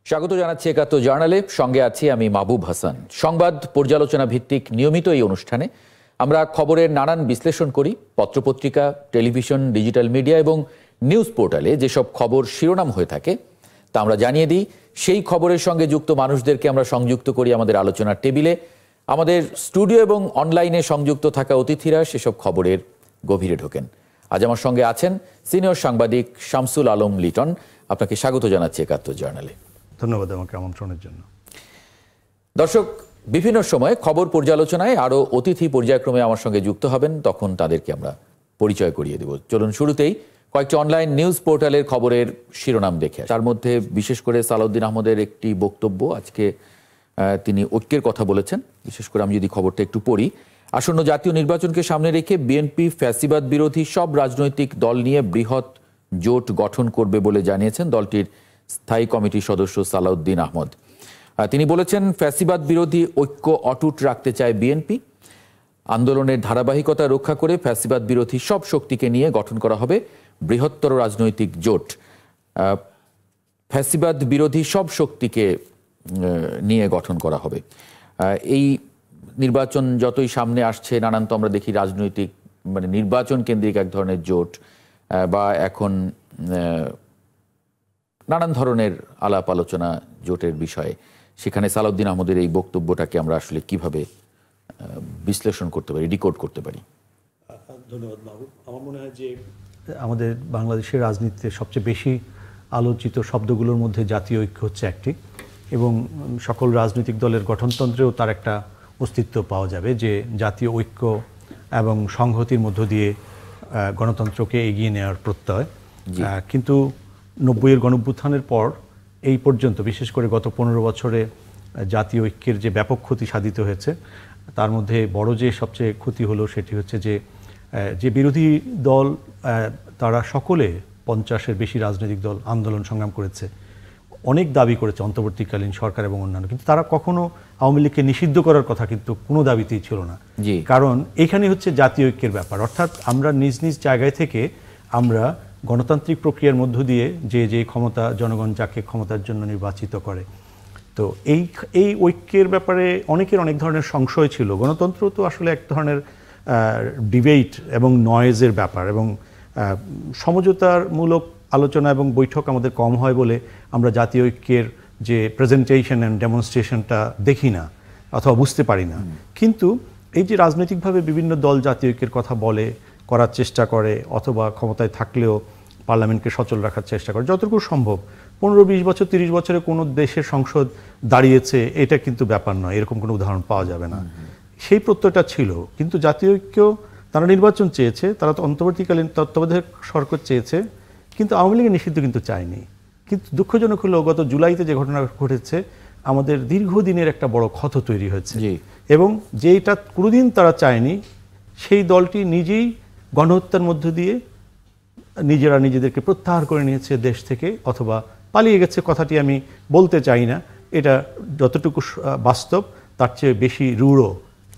স্বাগত জানাচ্ছি একাত্তর জার্নালে। সঙ্গে আছি আমি মাহবুব হাসান। সংবাদ পর্যালোচনা ভিত্তিক নিয়মিত এই অনুষ্ঠানে আমরা খবরের নানান বিশ্লেষণ করি। পত্রপত্রিকা, টেলিভিশন, ডিজিটাল মিডিয়া এবং নিউজ পোর্টালে যেসব খবর শিরোনাম হয়ে থাকে তা আমরা জানিয়ে দিই। সেই খবরের সঙ্গে যুক্ত মানুষদেরকে আমরা সংযুক্ত করি আমাদের আলোচনার টেবিলে। আমাদের স্টুডিও এবং অনলাইনে সংযুক্ত থাকা অতিথিরা সেসব খবরের গভীরে ঢোকেন। আজ আমার সঙ্গে আছেন সিনিয়র সাংবাদিক শামসুল আলম লিটন। আপনাকে স্বাগত জানাচ্ছি একাত্তর জার্নালে। ধন্যবাদ আমাকে আমন্ত্রণের জন্য। দর্শক, বিভিন্ন সময়ে খবর পর্যালোচনায় আরও অতিথি পর্যায়ক্রমে আমার সঙ্গে যুক্ত হবেন, তখন তাদেরকে আমরা পরিচয় করিয়ে দেব। চলুন শুরুতেই কয়েকটি অনলাইন নিউজ পোর্টালের খবরের শিরোনাম দেখে। তার মধ্যে বিশেষ করে সালাউদ্দিন আহমদের একটি বক্তব্য, আজকে তিনি ঐক্যের কথা বলেছেন। বিশেষ করে আমি যদি খবরটা একটু পড়ি, আসন্ন জাতীয় নির্বাচনকে সামনে রেখে বিএনপি ফ্যাসিবাদ বিরোধী সব রাজনৈতিক দল নিয়ে বৃহৎ জোট গঠন করবে বলে জানিয়েছেন দলটির স্থায়ী কমিটির সদস্য সালাউদ্দিন আহমদ। তিনি বলেছেন, ফ্যাসিবাদ বিরোধী ঐক্য অটুট রাখতে চায় বিএনপি। আন্দোলনের ধারাবাহিকতা রক্ষা করে ফ্যাসিবাদ বিরোধী সব শক্তিকে নিয়ে গঠন করা হবে বৃহত্তর রাজনৈতিক জোট। ফ্যাসিবাদ বিরোধী সব শক্তিকে নিয়ে গঠন করা হবে। এই নির্বাচন যতই সামনে আসছে, নানান তো আমরা দেখি রাজনৈতিক নির্বাচন কেন্দ্রিক এক ধরনের জোট বা এখন নানান ধরনের আলাপ আলোচনা জোটের বিষয়ে। সেখানে সালাউদ্দিন আহমদের এই বক্তব্যটাকে আমরা আসলে কিভাবে বিশ্লেষণ করতে পারি, ডিকোড করতে পারি? ধন্যবাদ মাহবুব। আমার মনে হয় যে আমাদের বাংলাদেশের রাজনীতিতে সবচেয়ে বেশি আলোচিত শব্দগুলোর মধ্যে জাতীয় ঐক্য হচ্ছে একটি, এবং সকল রাজনৈতিক দলের গঠনতন্ত্রেও তার একটা অস্তিত্ব পাওয়া যাবে যে জাতীয় ঐক্য এবং সংহতির মধ্য দিয়ে গণতন্ত্রকে এগিয়ে নেওয়ার প্রত্যয়। কিন্তু 90-এর গণঅভ্যুত্থানের পর এই পর্যন্ত, বিশেষ করে গত 15 বছরে জাতীয় ঐক্যের যে ব্যাপক ক্ষতি সাধিত হয়েছে, তার মধ্যে বড় যে সবচেয়ে ক্ষতি হলো সেটি হচ্ছে যে বিরোধী দল তারা সকলে 50-এর বেশি রাজনৈতিক দল আন্দোলন সংগ্রাম করেছে, অনেক দাবি করেছে অন্তর্বর্তীকালীন সরকার এবং অন্যান্য, কিন্তু তারা কখনো আওয়ামী লীগকে নিষিদ্ধ করার কথা কিন্তু কোনো দাবিতেই ছিল না। কারণ এখানে হচ্ছে জাতীয় ঐক্যের ব্যাপার, অর্থাৎ আমরা নিজ নিজ জায়গায় থেকে আমরা গণতান্ত্রিক প্রক্রিয়ার মধ্য দিয়ে যে ক্ষমতা, জনগণ যাকে ক্ষমতার জন্য নির্বাচিত করে, তো এই ঐক্যের ব্যাপারে অনেকের অনেক ধরনের সংশয় ছিল। গণতন্ত্র তো আসলে এক ধরনের ডিবেট এবং নয়েজের ব্যাপার, এবং সমঝোতামূলক আলোচনা এবং বৈঠক আমাদের কম হয় বলে আমরা জাতীয় ঐক্যের যে প্রেজেন্টেশন অ্যান্ড ডেমনস্ট্রেশনটা দেখি না অথবা বুঝতে পারি না। কিন্তু এই যে রাজনৈতিকভাবে বিভিন্ন দল জাতীয় ঐক্যের কথা বলে, করার চেষ্টা করে, অথবা ক্ষমতায় থাকলেও পার্লামেন্টকে সচল রাখার চেষ্টা করে যতটুকু সম্ভব। 15-20 বছর 30 বছরে কোনো দেশের সংসদ দাঁড়িয়েছে এটা কিন্তু ব্যাপার নয়, এরকম কোনো উদাহরণ পাওয়া যাবে না। সেই প্রত্যয়টা ছিল, কিন্তু জাতীয় ঐক্য তারা নির্বাচন চেয়েছে, তারা তো অন্তর্বর্তীকালীন তত্ত্বাবধায়ক সরকার চেয়েছে, কিন্তু আওয়ামী লীগের নিষিদ্ধ কিন্তু চায়নি। কিন্তু দুঃখজনক হলো গত জুলাইতে যে ঘটনা ঘটেছে, আমাদের দীর্ঘদিনের একটা বড় ক্ষত তৈরি হয়েছে, এবং যেটা কোনোদিন তারা চায়নি সেই দলটি নিজেই গণহত্যার মধ্য দিয়ে নিজেরা নিজেদেরকে প্রত্যাহার করে নিয়েছে দেশ থেকে, অথবা পালিয়ে গেছে। কথাটি আমি বলতে চাই না, এটা যতটুকু বাস্তব তার চেয়ে বেশি রূঢ়,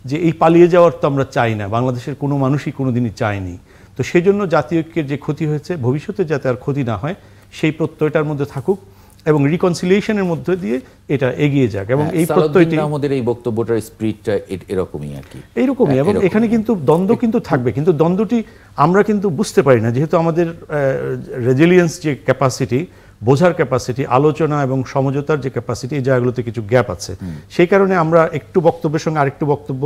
যে এই পালিয়ে যাওয়ার তো আমরা চাই না, বাংলাদেশের কোনো মানুষই কোনোদিনই চায়নি। তো সেই জন্য জাতীয় ঐক্যের যে ক্ষতি হয়েছে, ভবিষ্যতে যাতে আর ক্ষতি না হয় সেই প্রত্যয়টার মধ্যে থাকুক এবং রিকনসিলিয়েশনের মধ্যে দিয়ে এটা এগিয়ে যাক। এবং এই প্রত্যয়টি আমাদের এই বক্তব্যটার স্পিরিটটা এরকমই আর কি, এইরকমই। এবং এখানে কিন্তু দ্বন্দ্ব কিন্তু থাকবে, কিন্তু দ্বন্দ্বটি আমরা কিন্তু বুঝতে পারি না, যেহেতু আমাদের রেজিলিয়েন্স যে ক্যাপাসিটি, বোঝার ক্যাপাসিটি, আলোচনা এবং সমঝোতার যে ক্যাপাসিটি, এই জায়গাগুলোতে কিছু গ্যাপ আছে। সেই কারণে আমরা একটু বক্তব্যের সঙ্গে আরেকটু বক্তব্য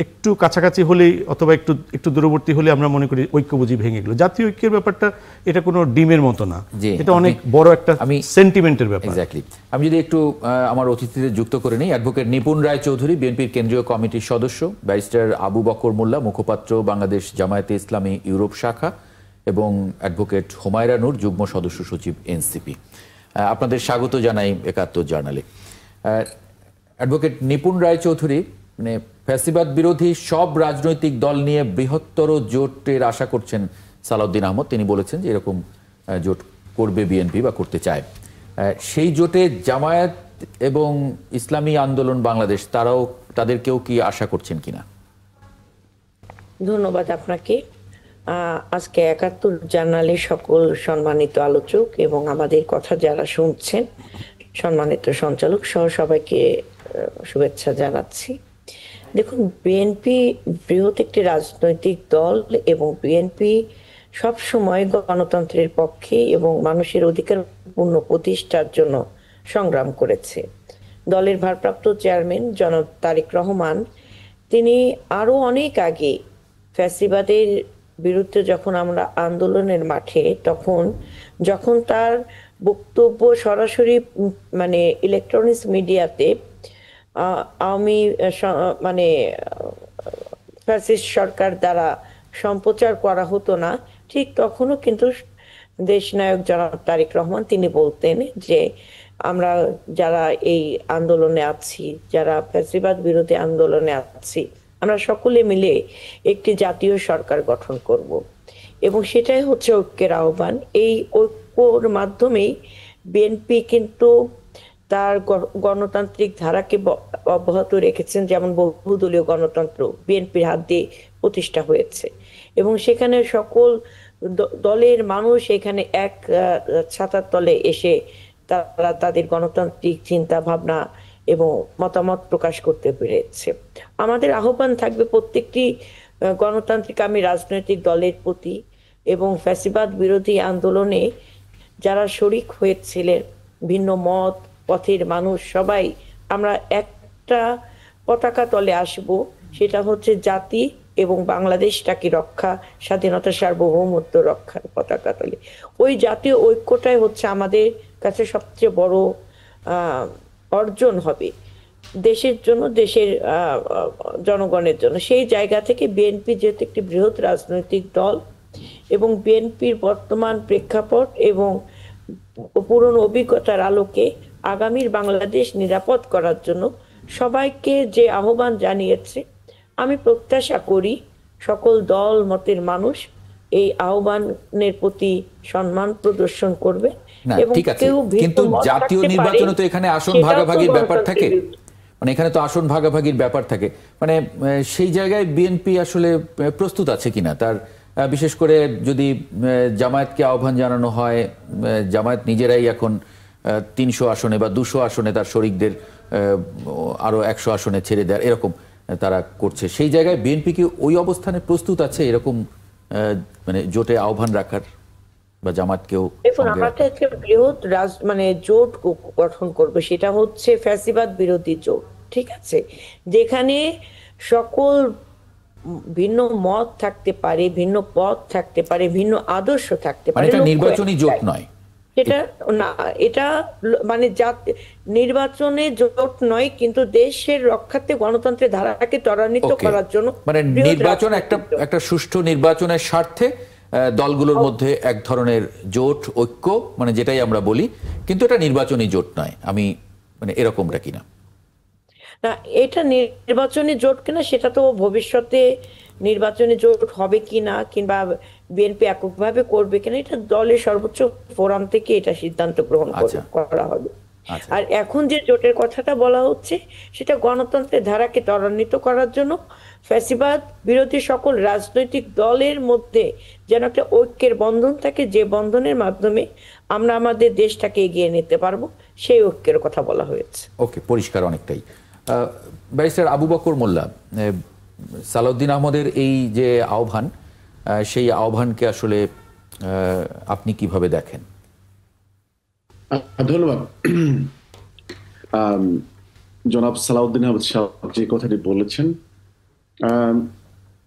একটু কাছাকাছি হলেই অথবা একটু দূরবর্তী হলে আমরা মনে করি ঐক্য বুঝি ভেঙে গেল। জাতীয় ঐক্যের ব্যাপারটা এটা কোনো ডিমের মতো না, এটা অনেক বড় একটা সেন্টিমেন্টের ব্যাপার। এক্স্যাক্টলি। আমি যদি একটু আমার অতিথিদের যুক্ত করে নিই, অ্যাডভোকেট নিপুণ রায় চৌধুরী, বিএনপির কেন্দ্রীয় কমিটির সদস্য, ব্যারিস্টার আবু বকর মোল্লা, মুখপাত্র বাংলাদেশ জামায়াতে ইসলামী ইউরোপ শাখা, এবং অ্যাডভোকেট হুমায়রা নূর, যুগ্ম সদস্য সচিব এনসিপি। আপনাদের স্বাগত জানাই একাত্তর জার্নালে। অ্যাডভোকেট নিপুণ রায় চৌধুরী, ফ্যাসিবাদ বিরোধী সব রাজনৈতিক দল নিয়ে বৃহত্তর জোটের আশা করছেন সালাউদ্দিন আহমদ। তিনি বলেছেন যে এরকম জোট করবে বিএনপি বা করতে চায়। সেই জোটে জামায়াত এবং ইসলামী আন্দোলন বাংলাদেশ তাদেরকেও কি আশা করছেন কিনা? ধন্যবাদ আপনাকে। আজকে একাত্তর জার্নালে সকল সম্মানিত আলোচক এবং আমাদের কথা যারা শুনছেন, সম্মানিত সঞ্চালক সহ সবাইকে শুভেচ্ছা জানাচ্ছি। দেখুন, বিএনপি বৃহৎ একটি রাজনৈতিক দল এবং বিএনপি সবসময় গণতন্ত্রের পক্ষে এবং মানুষের অধিকার পূর্ণ প্রতিষ্ঠার জন্য সংগ্রাম করেছে। দলের ভারপ্রাপ্ত চেয়ারম্যান জনাব তারেক রহমান তিনি আরো অনেক আগে ফ্যাসিবাদের বিরুদ্ধে যখন আমরা আন্দোলনের মাঠে যখন তার বক্তব্য সরাসরি মানে ইলেকট্রনিক্স মিডিয়াতে আওয়ামী মানে ফ্যাসিস্ট সরকার দ্বারা সম্প্রচার করা হতো না, ঠিক তখনও কিন্তু দেশনায়ক জনাব তারেক রহমান তিনি বলতেন যে আমরা যারা এই আন্দোলনে আছি, যারা ফ্যাসিবাদ বিরোধী আন্দোলনে আছি, আমরা সকলে মিলে একটি জাতীয় সরকার গঠন করব। এবং সেটাই হচ্ছে ঐক্যের আহ্বান। এই ঐক্যর মাধ্যমেই বিএনপি কিন্তু তার গণতান্ত্রিক ধারাকে অব্যাহত রেখেছেন। যেমন বহুদলীয় গণতন্ত্র বিএনপির হাত দিয়ে প্রতিষ্ঠা হয়েছে এবং সেখানে সকল দলের মানুষ এখানে এক ছাতার তলে এসে তারা তাদের গণতান্ত্রিক চিন্তা ভাবনা এবং মতামত প্রকাশ করতে পেরেছে। আমাদের আহ্বান থাকবে প্রত্যেকটি গণতান্ত্রিক রাজনৈতিক দলের প্রতি এবং ফ্যাসিবাদ বিরোধী আন্দোলনে যারা শরিক হয়েছিলেন, ভিন্ন মত পথের মানুষ সবাই আমরা একটা পতাকা তলে আসব, সেটা হচ্ছে জাতি এবং বাংলাদেশটাকে রক্ষা, স্বাধীনতা সার্বভৌমত্ব রক্ষার পতাকা তলে। ওই জাতীয় ঐক্যটাই হচ্ছে আমাদের কাছে সবচেয়ে বড় অর্জন হবে দেশের জন্য, দেশের জনগণের জন্য। সেই জায়গা থেকে বিএনপি যেহেতু একটি বৃহৎ রাজনৈতিক দল এবং বিএনপির বর্তমান প্রেক্ষাপট এবং পুরনো অভিজ্ঞতার আলোকে আগামীর বাংলাদেশ নিরাপদ করার জন্য সবাইকে যে আহ্বান জানিয়েছে, আমি প্রত্যাশা করি সকল দল মতের মানুষ এই আহ্বানের প্রতি সম্মান প্রদর্শন করবে। এবং কেউ কিন্তু জাতীয় নির্বাচনে তো এখানে আসন ভাগাভাগির ব্যাপার থাকে, মানে এখানে তো আসন ভাগাভাগির ব্যাপার থাকে, মানে সেই জায়গায় বিএনপি আসলে প্রস্তুত আছে কিনা তার, বিশেষ করে যদি জামায়াতকে আহ্বান জানানো হয়, জামায়াত নিজেরাই এখন 300 আসনে বা 200 আসনে তার শরিকদের আরো 100 আসনে ছেড়ে দেয়, এরকম তারা করছে। সেই জায়গায় বিএনপি কি ওই অবস্থানে প্রস্তুত আছে এরকম মানে জোটে আহ্বান রাখার, বা জামাতকেও? দেখুন, আমরা তো একটা বৃহৎ জোট গঠন করবো, সেটা হচ্ছে ফ্যাসিবাদ বিরোধী জোট, ঠিক আছে, যেখানে সকল ভিন্ন মত থাকতে পারে, ভিন্ন পথ থাকতে পারে, ভিন্ন আদর্শ থাকতে পারে। এটা নির্বাচনী জোট নয়, এটা না, এটা মানে নির্বাচনে জোট নয়, কিন্তু দেশের রক্ষার্থে গণতন্ত্রের ধারাকে ত্বরান্বিত করার জন্য, মানে নির্বাচন একটা সুষ্ঠু নির্বাচনের স্বার্থে দলগুলোর মধ্যে এক ধরনের জোট, ঐক্য, মানে যেটাই আমরা বলি, কিন্তু এটা নির্বাচনী জোট নয়। আমি মানে এরকমটা কিনা না, এটা নির্বাচনী জোট কিনা সেটা তো ভবিষ্যতে নির্বাচনী জোট হবে কিনা কিংবা বিএনপি এককভাবে করবে কিনা, এটা দলের সর্বোচ্চ ফোরাম থেকে এটা সিদ্ধান্ত গ্রহণ করা হবে। আর এখন যে জোটের কথাটা বলা হচ্ছে সেটা গণতন্ত্রের ধারাকে ত্বরান্বিত করার জন্য ফ্যাসিবাদ বিরোধী সকল রাজনৈতিক দলের মধ্যে যেন একটা ঐক্যের বন্ধন থাকে, যে বন্ধনের মাধ্যমে আমরা আমাদের দেশটাকে এগিয়ে নিতে পারবো, সেই ঐক্যের কথা বলা হয়েছে। ওকে, পরিষ্কার অনেকটাই। ব্যারিস্টার আবু বকর মোল্লা, সালাউদ্দিন আহমদের এই যে আহ্বান, সেই আহ্বানকে আসলে আপনি কিভাবে দেখেন? ধন্যবাদ। জনাব সালাউদ্দিন আহমদ সাহেব যে কথাটি বলেছেন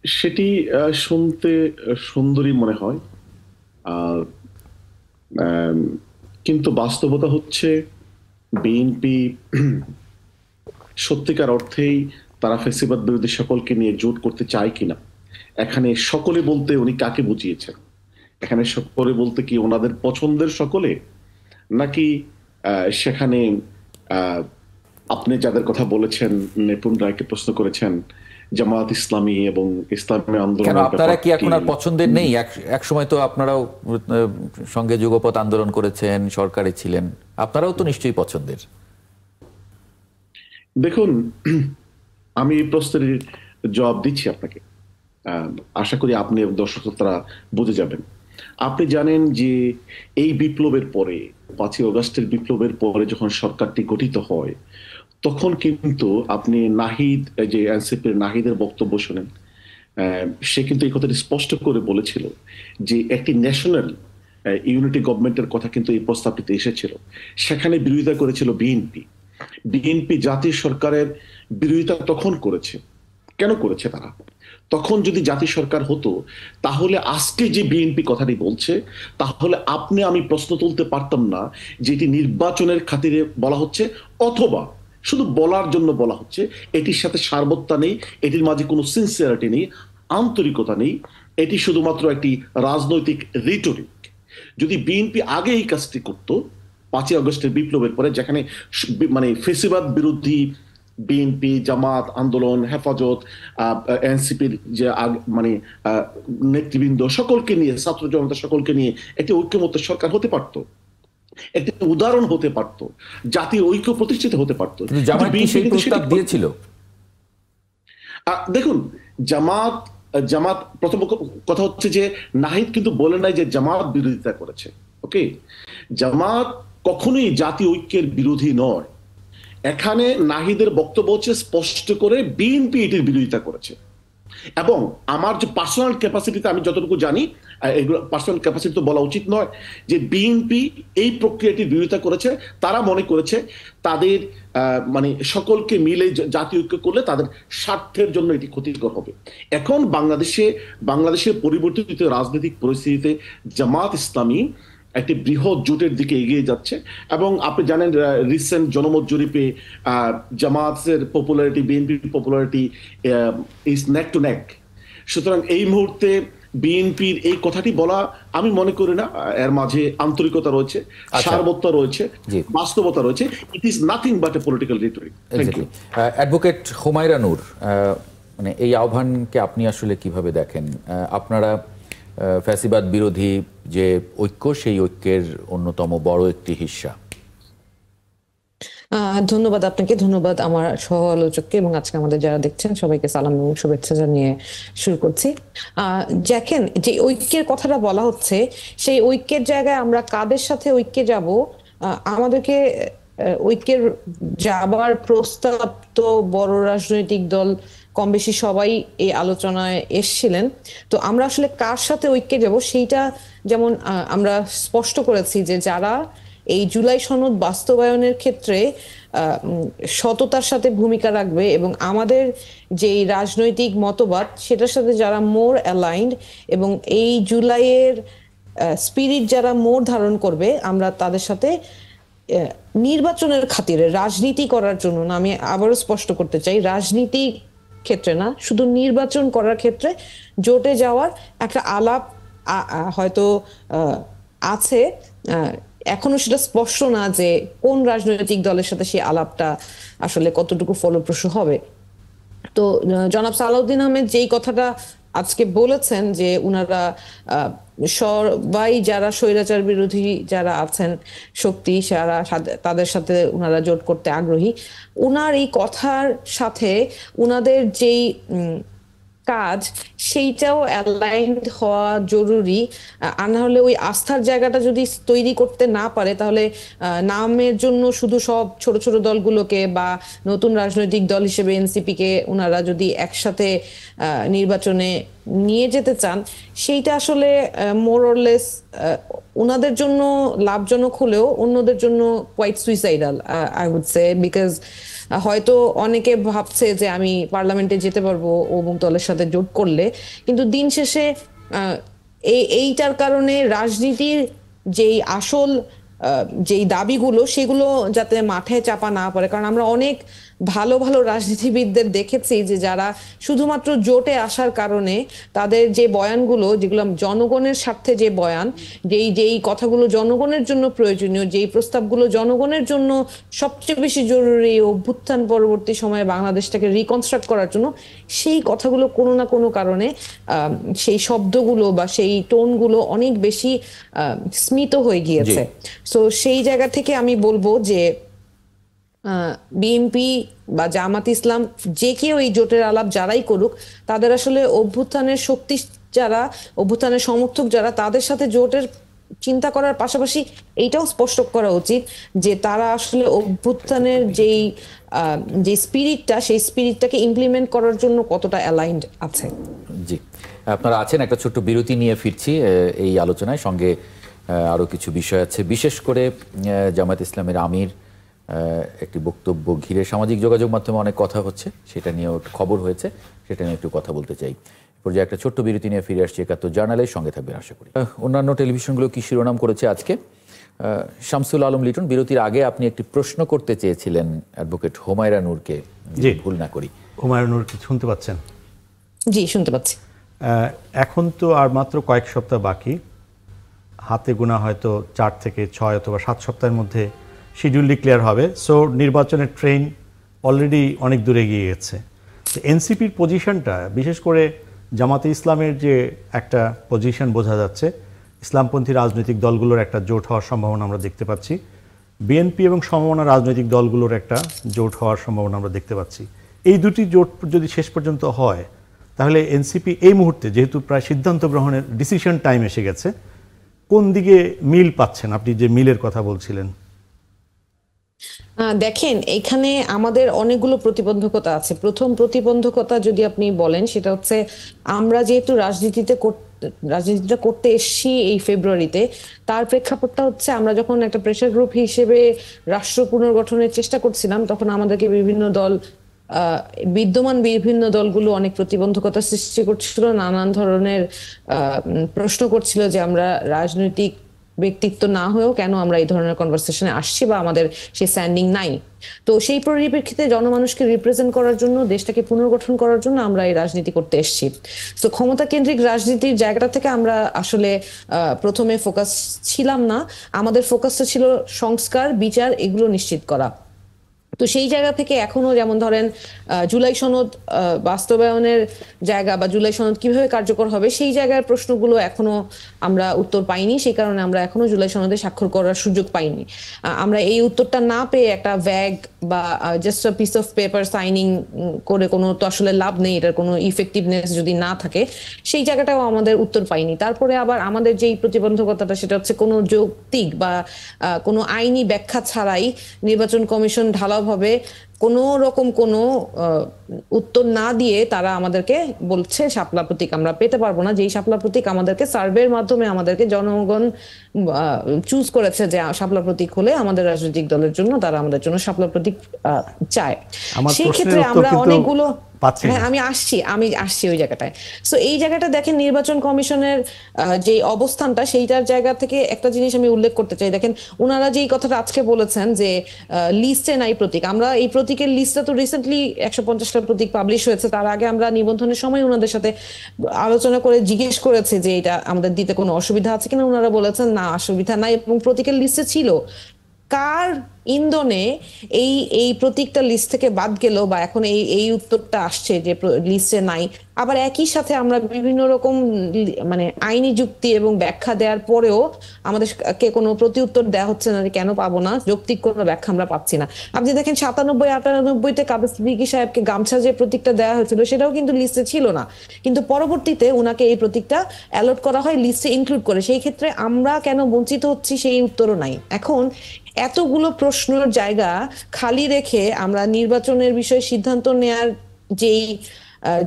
সেটি শুনতে সুন্দরী মনে হয়, কিন্তু বাস্তবতা হচ্ছে বিএনপি সত্যিকার অর্থেই তারা ফ্যাসিবাদ বিরোধী সকলকে নিয়ে জোট করতে চায় কিনা। এখানে সকলে বলতে উনি কাকে বুঝিয়েছেন? এখানে সকলে বলতে কি ওনাদের পছন্দের সকলে, নাকি সেখানে আপনি যাদের কথা বলেছেন, নিপুণ রায়কে প্রশ্ন করেছেন, জামায়াত ইসলামী এবং ইসলামী আন্দোলন, আপনারা কি এখন আর পছন্দের নেই? এক সময় তো আপনারাও সঙ্গে যুগপৎ আন্দোলন করেছেন, সরকারে ছিলেন, আপনারাও তো নিশ্চয়ই পছন্দের। দেখুন, আমি এই প্রশ্নের জবাব দিচ্ছি আপনাকে, আশা করি আপনি এবং দর্শক তারা বুঝে যাবেন। আপনি জানেন যে এই বিপ্লবের পরে, 5ই আগস্টের বিপ্লবের পরে যখন সরকারটি গঠিত হয়, তখন কিন্তু আপনি নাহিদ, যে এনসিপির নাহিদের বক্তব্য শোনেন, সে কিন্তু এই কথাটি স্পষ্ট করে বলেছিল যে একটি ন্যাশনাল ইউনিটি গভর্নমেন্টের কথা কিন্তু এই প্রস্তাবটিতে এসেছিল। সেখানে বিরোধিতা করেছিল বিএনপি। বিএনপি জাতীয় সরকারের বিরোধিতা তখন করেছে। কেন করেছে তারা? তখন যদি জাতীয় সরকার হতো, তাহলে আজকে যে বিএনপি কথাটি বলছে, তাহলে আপনি আমি প্রশ্ন তুলতে পারতাম না যে এটি নির্বাচনের খাতিরে বলা হচ্ছে, অথবা শুধু বলার জন্য বলা হচ্ছে। এটির সাথে সার্বত্তা নেই, এটির মাঝে কোনো সিনসিয়ারিটি নেই, আন্তরিকতা নেই, এটি শুধুমাত্র একটি রাজনৈতিক রিটরিক। যদি বিএনপি আগে এই কাজটি করত, 5ই আগস্টের বিপ্লবের পরে, যেখানে মানে ফেসিবাদ বিরোধী বিএনপি, জামাত, আন্দোলন, হেফাজত, এনসিপির যে মানে নেতৃবৃন্দ সকলকে নিয়ে, ছাত্র জনতা সকলকে নিয়ে একটি ঐক্যমত্য সরকার হতে পারত, একটি উদাহরণ হতে পারত, জাতীয় ঐক্য প্রতিষ্ঠিত হতে পারত। জামাত কি সেই প্রস্তাব দিয়েছিল? দেখুন, জামাত প্রথম কথা হচ্ছে যে নাহিদ কিন্তু বলে নাই যে জামাত বিরোধিতা করেছে। ওকে, জামাত কখনোই জাতীয় ঐক্যের বিরোধী নয়। এখানে নাহিদের বক্তব্য হচ্ছে স্পষ্ট করে বিএনপি এটির বিরোধিতা করেছে। এবং আমার যে পার্সোনাল ক্যাপাসিটিতে আমি যতটুকু জানি, এগুলো পার্সোনাল ক্যাপাসিটি তো বলা উচিত নয়, যে বিএনপি এই প্রক্রিয়াটির বিরোধিতা করেছে। তারা মনে করেছে তাদের সকলকে মিলে জাতীয় ঐক্য করলে তাদের স্বার্থের জন্য এটি ক্ষতিকর হবে। এখন বাংলাদেশের পরিবর্তিত রাজনৈতিক পরিস্থিতিতে জামাত ইসলামী একটি বৃহৎ জোটের দিকে এগিয়ে যাচ্ছে। এবং আপনি জানেন, রিসেন্ট জনমত জরিপে জামাতের পপুলারিটি, বিএনপির পপুলারিটি ইজ নেক টু নেক। সুতরাং এই মুহূর্তে বিএনপির এই কথাটি বলা, আমি মনে করি না এর মাঝে আন্তরিকতা রয়েছে, সার্বত্তা রয়েছে, বাস্তবতা রয়েছে। It is nothing but a political rhetoric. Advocate Humaira Noor, মানে এই আহ্বানকে আপনি আসলে কিভাবে দেখেন? আপনারা ফ্যাসিবাদ বিরোধী যে ঐক্য, সেই ঐক্যের অন্যতম বড় একটি হিস্সা। ধন্যবাদ আপনাকে, ধন্যবাদ আমার সহ আলোচককে এবং আজকে আমাদের যারা দেখছেন সবাইকে সালাম এবং শুভেচ্ছা জানিয়ে শুরু করছি। দেখেন, যে ঐক্যের কথাটা বলা হচ্ছে, সেই ঐক্যের জায়গায় আমরা কাদের সাথে ঐক্যে যাব? আমাদেরকে ঐক্যের যাবার প্রস্তাব তো বড় রাজনৈতিক দল কম বেশি সবাই এই আলোচনায় এসছিলেন। তো আমরা আসলে কার সাথে ঐক্যে যাব সেইটা যেমন আমরা স্পষ্ট করেছি যে যারা এই জুলাই সনদ বাস্তবায়নের ক্ষেত্রে সততার সাথে ভূমিকা রাখবে এবং আমাদের যে রাজনৈতিক মতবাদ সেটার সাথে যারা মোর অ্যালাইন্ড এবং এই জুলাইয়ের স্পিরিট যারা মোর ধারণ করবে, আমরা তাদের সাথে নির্বাচনের খাতিরে, রাজনীতি করার জন্য না, আমি আবারও স্পষ্ট করতে চাই, রাজনীতি ক্ষেত্রে না, শুধু নির্বাচন করার ক্ষেত্রে জোটে যাওয়ার একটা আলাপ হয়তো আছে। এখনো সেটা স্পষ্ট না যে কোন রাজনৈতিক দলের সাথে সেই আলাপটা আসলে কতটুকু ফলপ্রসূ হবে। তো জনাব সালাউদ্দিন আহমেদ যেই কথাটা আজকে বলেছেন যে উনারা সবাই যারা স্বৈরাচার বিরোধী যারা আছেন শক্তি, যারা তাদের সাথে উনারা জোট করতে আগ্রহী, উনার এই কথার সাথে উনাদের যেই কাজ সেইটাও অ্যালাইন্ড হওয়া জরুরি। আর না হলে ওই আস্থার জায়গাটা যদি তৈরি করতে না পারে, তাহলে নামের জন্য শুধু সব ছোট ছোট দলগুলোকে বা নতুন রাজনৈতিক দল হিসেবে এনসিপিকে ওনারা যদি একসাথে নির্বাচনে নিয়ে যেতে চান, সেইটা আসলে মোর অর লেস ওনাদের জন্য লাভজনক হলেও অন্যদের জন্য quite suicidal I would say. Because হয়তো অনেকে ভাবছে যে আমি পার্লামেন্টে যেতে পারবো অমুক দলের সাথে জোট করলে, কিন্তু দিন শেষে এইটার কারণে রাজনীতির যেই আসল যেই দাবিগুলো সেগুলো যাতে মাঠে চাপা না পড়ে। কারণ আমরা অনেক ভালো ভালো রাজনীতিবিদদের দেখেছি যে যারা শুধুমাত্র জোটে আসার কারণে তাদের যে বয়ানগুলো, যেগুলো জনগণের স্বার্থে যে বয়ান, যেই কথাগুলো জনগণের জন্য প্রয়োজনীয়, যেই প্রস্তাবগুলো জনগণের জন্য সবচেয়ে বেশি জরুরি অভ্যুত্থান পরবর্তী সময়ে বাংলাদেশটাকে রিকনস্ট্রাক্ট করার জন্য, সেই কথাগুলো কোনো না কোনো কারণে সেই শব্দগুলো বা সেই টোনগুলো অনেক বেশি স্মিত হয়ে গিয়েছে। তো সেই জায়গা থেকে আমি বলবো যে বিএনপি বা জামাত ইসলাম যে কেউ এই জোটের আলাপ যারাই করুক, তাদের আসলে অভ্যুত্থানের শক্তি যারা, অভ্যুত্থানের সমর্থক যারা, তাদের সাথে জোটের চিন্তা করার পাশাপাশি এইটাও স্পষ্ট করা উচিত যে তারা আসলে অভ্যুত্থানের যে স্পিরিটটা, সেই স্পিরিটটাকে ইমপ্লিমেন্ট করার জন্য কতটা অ্যালাইন্ড আছে। জি, আপনারা আছেন, একটা ছোট্ট বিরতি নিয়ে ফিরছি এই আলোচনায়। সঙ্গে আরো কিছু বিষয় আছে, বিশেষ করে জামায়াত ইসলামের আমির একটি বক্তব্য ঘিরে সামাজিক যোগাযোগ মাধ্যমে অনেক কথা হচ্ছে, সেটা নিয়েও খবর হয়েছে, সেটা নিয়ে একটু কথা বলতে চাই। পর্যায়ে একটা ছোট্ট বিরতি নিয়ে ফিরে আসছি ৭১ জার্নালের সঙ্গে থাকবেন আশা করি। অন্যান্য টেলিভিশনগুলো কি শিরোনাম করেছে আজকে? শামসুল আলম লিটন, বিরতির আগে আপনি একটি প্রশ্ন করতে চেয়েছিলেন অ্যাডভোকেট হুমায়রা নূরকে, ভুল না করি। হুমায়রা নূর কি শুনতে পাচ্ছেন? জি, শুনতে পাচ্ছি। এখন তো আর মাত্র কয়েক সপ্তাহ বাকি, হাতে গোনা হয়তো 4 থেকে 6 অথবা 7 সপ্তাহের মধ্যে শিডিউল ডিক্লেয়ার হবে। সো নির্বাচনের ট্রেন অলরেডি অনেক দূরে এগিয়ে গেছে। এনসিপির পজিশনটা, বিশেষ করে জামাতে ইসলামের যে একটা পজিশন বোঝা যাচ্ছে, ইসলামপন্থী রাজনৈতিক দলগুলোর একটা জোট হওয়ার সম্ভাবনা আমরা দেখতে পাচ্ছি, বিএনপি এবং সমমনা রাজনৈতিক দলগুলোর একটা জোট হওয়ার সম্ভাবনা আমরা দেখতে পাচ্ছি। এই দুটি জোট যদি শেষ পর্যন্ত হয়, তাহলে এনসিপি এই মুহূর্তে, যেহেতু প্রায় সিদ্ধান্ত গ্রহণের ডিসিশন টাইম এসে গেছে, কোন দিকে মিল পাচ্ছেন? আপনি যে মিলের কথা বলছিলেন। দেখেন, এখানে আমাদের অনেকগুলো প্রতিবন্ধকতা আছে। প্রথম প্রতিবন্ধকতা যদি আপনি বলেন, সেটা হচ্ছে আমরা যেহেতু রাজনীতিটা করতে এসেছি এই ফেব্রুয়ারিতে, তার প্রেক্ষাপটটা হচ্ছে আমরা যখন একটা প্রেসার গ্রুপ হিসেবে রাষ্ট্র পুনর্গঠনের চেষ্টা করছিলাম, তখন আমাদেরকে বিদ্যমান বিভিন্ন দলগুলো অনেক প্রতিবন্ধকতা সৃষ্টি করছিল, নানান ধরনের প্রশ্ন করছিল যে আমরা রাজনৈতিক ব্যক্তিত্ব না হয়েও কেন আমরা এই ধরনের কনভারসেশনে আসছি বা আমাদের সেই স্ট্যান্ডিং নাই। তো সেই পরিপ্রেক্ষিতে জনমানুষকে রিপ্রেজেন্ট করার জন্য, দেশটাকে পুনর্গঠন করার জন্য আমরা এই রাজনীতি করতে এসেছি। তো ক্ষমতা কেন্দ্রিক রাজনীতির জায়গাটা থেকে আমরা আসলে প্রথমে ফোকাস ছিলাম না। আমাদের ফোকাসটা ছিল সংস্কার, বিচার, এগুলো নিশ্চিত করা। তো সেই জায়গা থেকে এখনো, যেমন ধরেন জুলাই সনদ বাস্তবায়নের জায়গা বা জুলাই সনদ কিভাবে কার্যকর হবে, সেই জায়গার প্রশ্নগুলো এখনো আমরা উত্তর পাইনি। সেই কারণে আমরা এখনো জুলাই সনদে স্বাক্ষর করার সুযোগ পাইনি। আমরা এই উত্তরটা না পেয়ে একটা ভ্যাগ বা just a piece of paper signing করে কোনো তো আসলে লাভ নেই, এটার কোনো ইফেক্টিভনেস যদি না থাকে, সেই জায়গাটাও আমাদের উত্তর পাইনি। তারপরে আবার আমাদের যেই প্রতিবন্ধকতাটা, সেটা হচ্ছে কোনো যৌক্তিক বা কোনো আইনি ব্যাখ্যা ছাড়াই নির্বাচন কমিশন ঢালাওভাবে কোনো রকম কোনো উত্তর না দিয়ে তারা আমাদেরকে বলছে শাপলা প্রতীক আমরা পেতে পারবো না। যেই শাপলা প্রতীক আমাদেরকে সার্ভের মাধ্যমে আমাদেরকে জনগণ চুজ করেছে যে শাপলা প্রতীক হলে আমাদের রাজনৈতিক দলের জন্য, তারা আমাদের জন্য শাপলা প্রতীক চায়। সেই ক্ষেত্রে আমরা অনেকগুলো, হ্যাঁ আমি আসছি ওই জায়গাটায়। সো এই জায়গাটা দেখেন, নির্বাচন কমিশনের যে অবস্থানটা, সেইটার জায়গা থেকে একটা জিনিস আমি উল্লেখ করতে চাই। দেখেন, ওনারা যেই কথাটা আজকে বলেছেন যে লিস্টে নাই প্রতীক, আমরা এই প্রতীকের লিস্টটা তো রিসেন্টলি 150টা প্রতীক পাবলিশ হয়েছে। তার আগে আমরা নিবন্ধনের সময় ওনাদের সাথে আলোচনা করে জিজ্ঞেস করেছি যে এটা আমাদের দিতে কোনো অসুবিধা আছে কিনা। ওনারা বলেছেন না, অসুবিধা নাই, এবং প্রতীকের লিস্টে ছিল। কার ইন্ধনে এই প্রতীকটা লিস্ট থেকে বাদ গেল বা এখন এই উত্তরটা আসছে যে লিস্টে নাই। আবার একই সাথে আমরা বিভিন্ন রকম মানে আইনি যুক্তি এবং ব্যাখ্যা দেওয়ার পরেও আমাদেরকে কোনো প্রতি উত্তর দেওয়া হচ্ছে না, কেন পাবো না, যৌক্তিক কোনো ব্যাখ্যা আমরা পাচ্ছি না। আপনি দেখেন 97-98-তে কাদের সিদ্দিকী সাহেবকে গামছা যে প্রতীকটা দেওয়া হয়েছিল, সেটাও কিন্তু লিস্টে ছিল না, কিন্তু পরবর্তীতে ওনাকে এই প্রতীকটা অ্যালট করা হয় লিস্টে ইনক্লুড করে। সেই ক্ষেত্রে আমরা কেন বঞ্চিত হচ্ছি, সেই উত্তরও নাই। এখন এতগুলো প্রশ্নের জায়গা খালি রেখে আমরা নির্বাচনের বিষয়ে সিদ্ধান্ত নেয়ার যেই